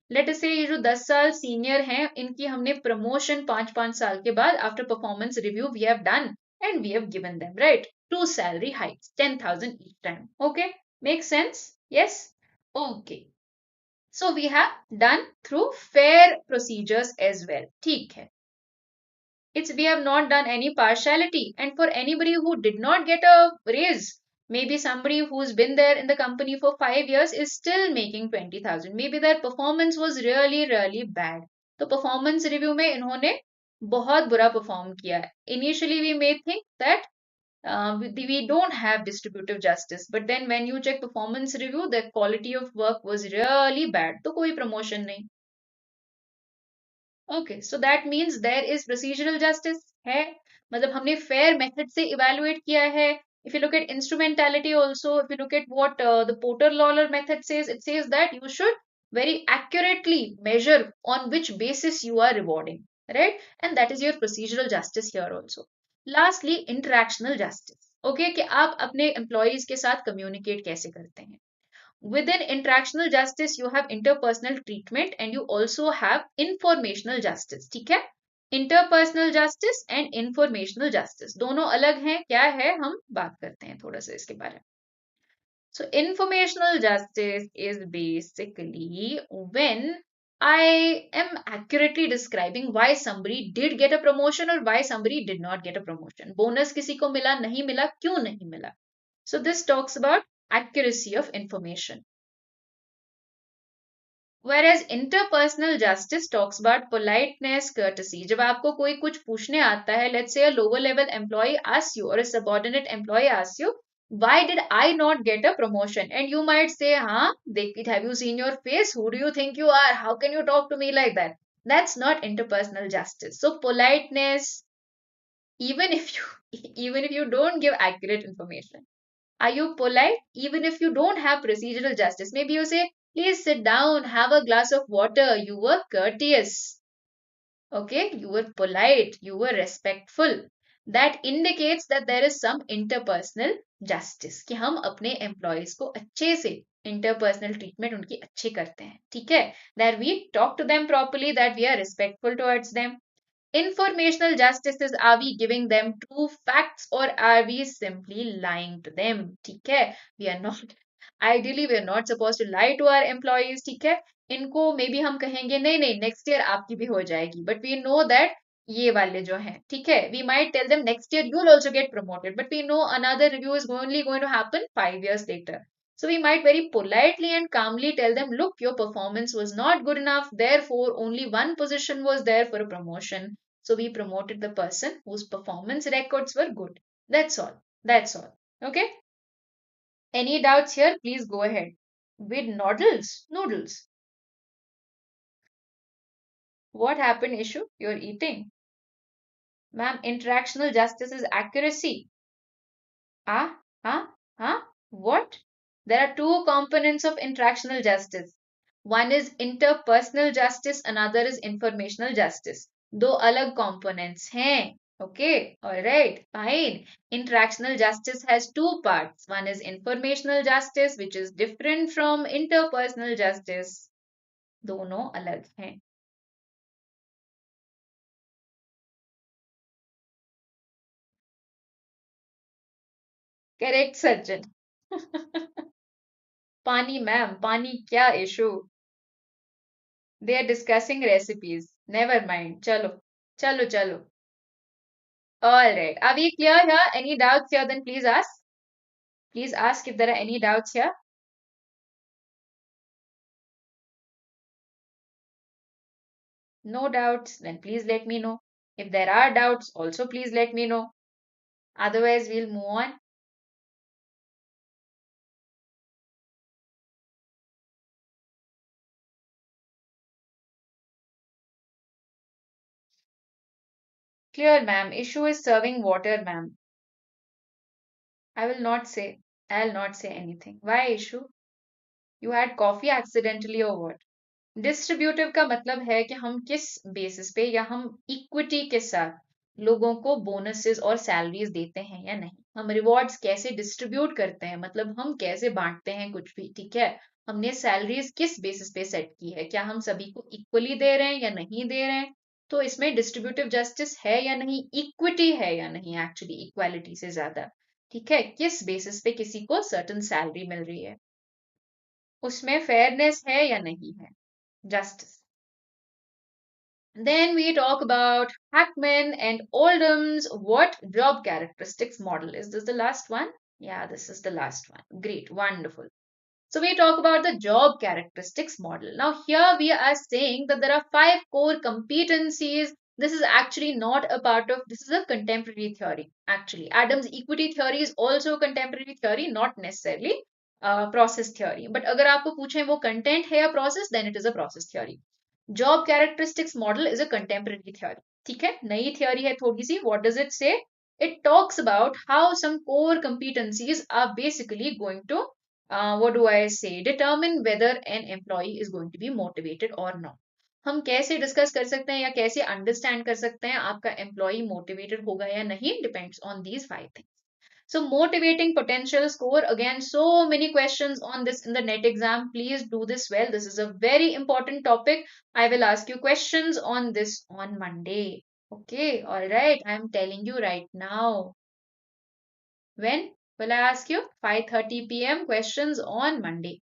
Let us say ये जो 10 साल senior हैं इनकी हमने promotion 5-5 साल के बाद after performance review we have done and we have given them, right, 2 salary hikes, 10,000 each time. Okay, makes sense? Yes? Okay. So we have done through fair procedures as well. ठीक है. We have not done any partiality. And for anybody who did not get a raise, maybe somebody who's been there in the company for 5 years is still making 20,000. Maybe their performance was really, really bad. तो performance review में इन्होंने बहुत बुरा perform किया है. Initially we may think that we don't have distributive justice, but then when you check performance review, the quality of work was really bad. तो कोई promotion नहीं. Okay, so that means there is procedural justice है. मतलब हमने fair method से evaluate किया है. If you look at instrumentality also, if you look at what the Porter-Lawler method says, it says that you should very accurately measure on which basis you are rewarding, right? And that is your procedural justice here also. Lastly, interactional justice. Okay, कि आप अपने employees के साथ communicate कैसे करते हैं. Within interactional justice, you have interpersonal treatment and you also have informational justice. ठीक है? Interpersonal justice and informational justice दोनों अलग हैं. क्या है? हम बात करते हैं थोड़ा सा इसके बारे में. So informational justice is basically when I am accurately describing why somebody did get a promotion or why somebody did not get a promotion. Bonus किसी को मिला, नहीं मिला, क्यों नहीं मिला. So this talks about accuracy of information. Whereas interpersonal justice talks about politeness, courtesy. जब आपको कोई कुछ पूछने आता है, let's say a lower level employee asks you or a subordinate employee asks you, why did I not get a promotion? And you might say, huh? Have you seen your face? Who do you think you are? How can you talk to me like that? That's not interpersonal justice. So politeness, even if you even if you don't give accurate information, are you polite? Even if you don't have procedural justice, maybe you say, please sit down, have a glass of water. You were courteous. Okay, you were polite, you were respectful. That indicates that there is some interpersonal justice कि हम अपने employees को अच्छे से interpersonal treatment उनकी अच्छी करते हैं. ठीक है? That we talk to them properly, that we are respectful towards them. Informational justice is, are we giving them true facts or are we simply lying to them? ठीक है? We are not, ideally we are not supposed to lie to our employees. ठीक है? इनको may be हम कहेंगे नहीं नहीं next year आपकी भी हो जाएगी, बट वी नो दैट ये वाले जो हैं, ठीक है, we might tell them next year you will also get promoted, but we know another review is only going to happen 5 years later. So we might very politely and calmly tell them, look, your performance was not good enough, therefore only one position was there for a promotion. So we promoted the person whose performance records were good. That's all. That's all. Okay? Any doubts here? Please go ahead. With noodles. Noodles. What happened, issue? You're eating. Ma'am, interactional justice is accuracy. Ah, what? There are two components of interactional justice. One is interpersonal justice, another is informational justice. दो अलग components हैं. Okay, alright, fine. Interactional justice has two parts. One is informational justice, which is different from interpersonal justice. दोनों अलग हैं. Correct, Sachin. Pani, ma'am. Pani, kya issue? They are discussing recipes. Never mind. Chalo. Chalo, chalo. Alright. Are we clear here? Any doubts here? Then please ask. Please ask if there are any doubts here. No doubts? Then please let me know. If there are doubts, also please let me know. Otherwise, we'll move on. Clear, ma'am. Issue is serving water, ma'am. I will not say. I'll not say anything. Why issue? You had coffee accidentally or what? Distributive का मतलब है कि हम किस basis पे या हम equity के साथ लोगों को बोनसेस और सैलरीज देते हैं या नहीं, हम रिवॉर्ड्स कैसे डिस्ट्रीब्यूट करते हैं, मतलब हम कैसे बांटते हैं कुछ भी. ठीक है, हमने सैलरीज किस बेसिस पे सेट की है, क्या हम सभी को इक्वली दे रहे हैं या नहीं दे रहे हैं, तो इसमें डिस्ट्रीब्यूटिव जस्टिस है या नहीं, इक्विटी है या नहीं, एक्चुअली इक्वालिटी से ज्यादा. ठीक है, किस बेसिस पे किसी को सर्टेन सैलरी मिल रही है, उसमें फेयरनेस है या नहीं है, justice. Then we talk about Hackman and Oldham's what job characteristics model. Is this the last one? Yeah, this is the last one. Great, wonderful. So we talk about the job characteristics model. Now here we are saying that there are 5 core competencies. This is actually not a part of, this is a contemporary theory. Actually, Adams' equity theory is also a contemporary theory, not necessarily process theory. But अगर आपको पूछें वो content है या process, then it is a process theory. Job characteristics model is a contemporary theory. ठीक है, नई theory है थोड़ी सी. What does it say? It talks about how some core competencies are basically going to what do I say, determine whether an employee is going to be motivated or not. हम कैसे discuss कर सकते हैं या कैसे understand कर सकते हैं आपका एम्प्लॉई मोटिवेटेड होगा या नहीं, depends on these 5 things. So motivating potential score, again, so many questions on this in the NET exam. Please do this well. This is a very important topic. I will ask you questions on this on Monday. Okay, all right. I'm telling you right now. When will I ask you? 5:30 p.m. questions on Monday.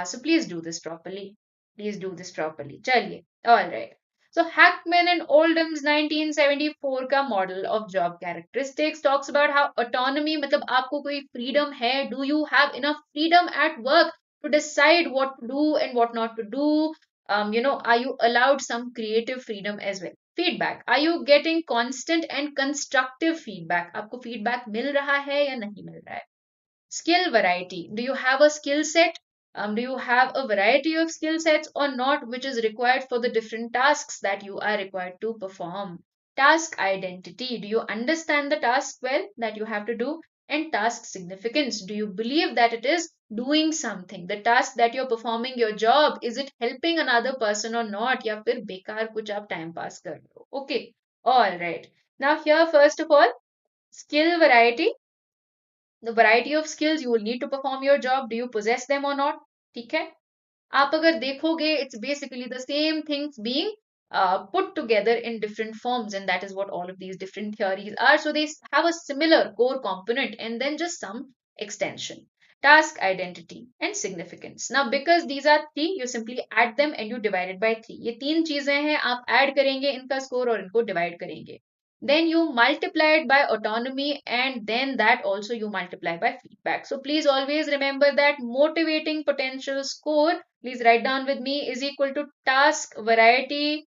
So please do this properly. Please do this properly. Chaliye. All right. So Hackman and Oldham's 1974 का model of job characteristics talks about how autonomy, मतलब आपको कोई freedom है, do you have enough freedom at work to decide what to do and what not to do? Are you allowed some creative freedom as well? Feedback. Are you getting constant and constructive feedback? आपको feedback मिल रहा है या नहीं मिल रहा है? Skill variety. Do you have a skill set? Do you have a variety of skill sets or not, which is required for the different tasks that you are required to perform? Task identity. Do you understand the task well that you have to do? And task significance. Do you believe that it is doing something? The task that you're performing, your job, is it helping another person or not? या फिर बेकार कुछ आप time pass कर रहे हो? Okay. All right. Now here, first of all, skill variety. The variety of skills you will need to perform your job, do you possess them or not? ठीक है, आप अगर देखोगे, it's basically the same things being put together in different forms, and that is what all of these different theories are. So they have a similar core component and then just some extension. Task identity and significance. Now because these are three, you simply add them and you divide it by three. ये तीन चीजें हैं, आप add करेंगे इनका score और इनको divide करेंगे. Then you multiply it by autonomy, and then that also you multiply by feedback. So please always remember that motivating potential score, please write down with me, is equal to task variety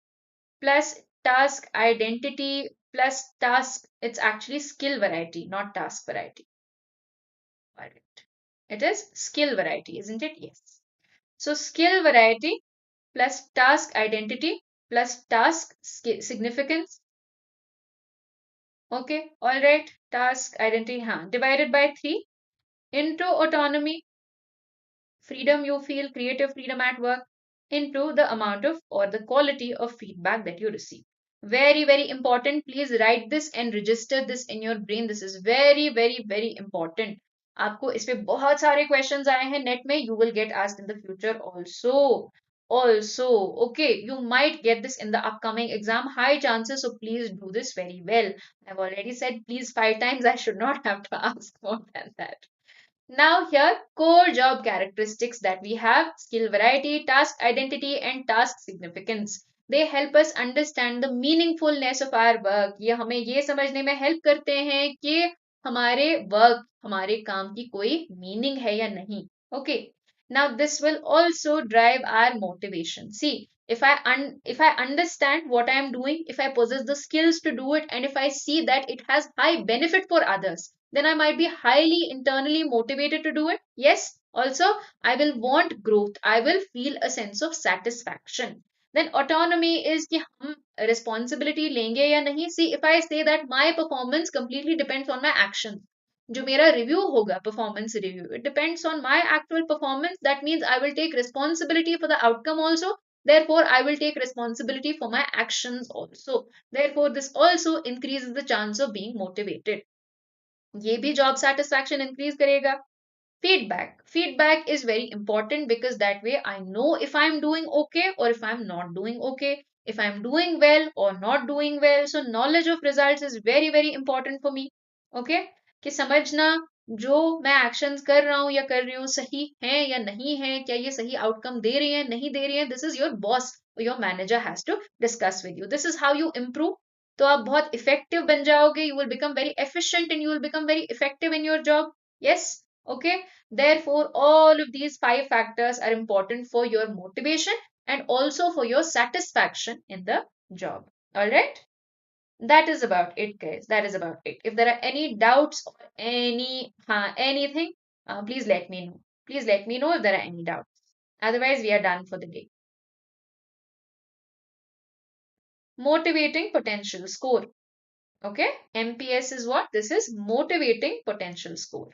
plus task identity plus task, it's actually skill variety, not task variety. All right. It is skill variety, isn't it? Yes. So skill variety plus task identity plus task significance. Okay, all right. Task identity, divided by 3 into autonomy, freedom you feel, creative freedom at work, into the amount of or the quality of feedback that you receive. Very, very important. Please write this and register this in your brain. This is very, very, very important. आपको इस पे बहुत सारे questions आए हैं net में. You will get asked in the future also. Also, okay, you might get this in the upcoming exam. High chances, so please do this very well. I've already said please 5 times. I should not have to ask more than that. Now here, core job characteristics that we have: skill variety, task identity, and task significance. They help us understand the meaningfulness of our work. ये हमें ये समझने में help करते हैं कि हमारे work, हमारे काम की कोई meaning है या नहीं. Okay. Now this will also drive our motivation. See, if I understand what I am doing, if I possess the skills to do it, and if I see that it has high benefit for others, then I might be highly internally motivated to do it. Yes, also I will want growth. I will feel a sense of satisfaction. Then autonomy is कि हम responsibility लेंगे या नहीं. See, if I say that my performance completely depends on my actions, जो मेरा review होगा, performance review, it depends on my actual performance. That means I will take responsibility for the outcome also. Therefore, I will take responsibility for my actions also. Therefore, this also increases the chance of being motivated. ये भी job satisfaction increase करेगा. Feedback is very important because that way I know if I'm doing okay or if I'm not doing okay, if I'm doing well or not doing well. So knowledge of results is very, very important for me. Okay, कि समझना जो मैं actions कर रहा हूँ या कर रही हूँ सही है या नहीं है, क्या ये सही outcome दे रही है नहीं दे रही है. This is your boss or your manager has to discuss with you. This is how you improve. तो आप बहुत effective बन जाओगे. You will become very efficient and you will become very effective in your job. Yes. Okay. Therefore, all of these 5 factors are important for your motivation and also for your satisfaction in the job. All right. That is about it, guys. That is about it. If there are any doubts or anything, please let me know. Please let me know if there are any doubts. Otherwise, we are done for the day. Motivating potential score. Okay. MPS is what? This is motivating potential score.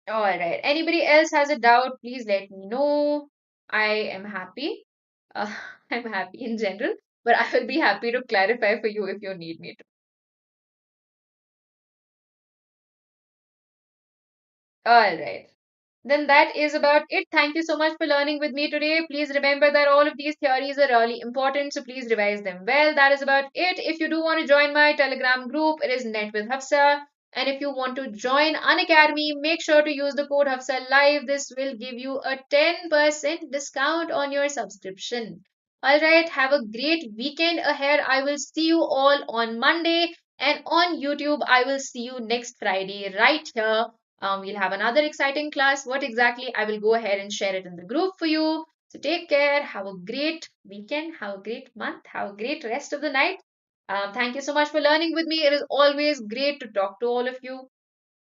All right. Anybody else has a doubt, please let me know. I am happy. Uh, I'm happy in general, but I will be happy to clarify for you if you need me to. All right. Then that is about it. Thank you so much for learning with me today. Please remember that all of these theories are really important, so please revise them well. That is about it. If you do want to join my Telegram group, it is Net with Hafsa. And if you want to join Unacademy, make sure to use the code Hafsa Live. This will give you a 10% discount on your subscription. All right, have a great weekend ahead. I will see you all on Monday. And on YouTube, I will see you next Friday right here. We'll have another exciting class. What exactly? I will go ahead and share it in the group for you. So take care. Have a great weekend. Have a great month. Have a great rest of the night. Thank you so much for learning with me. It is always great to talk to all of you.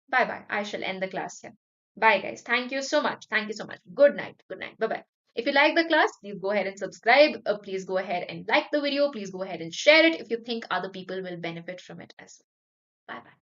Bye bye. I shall end the class here. Bye, guys. Thank you so much. Thank you so much. Good night. Good night. Bye bye. If you like the class, please go ahead and subscribe. Please go ahead and like the video. Please go ahead and share it if you think other people will benefit from it as well. Bye bye.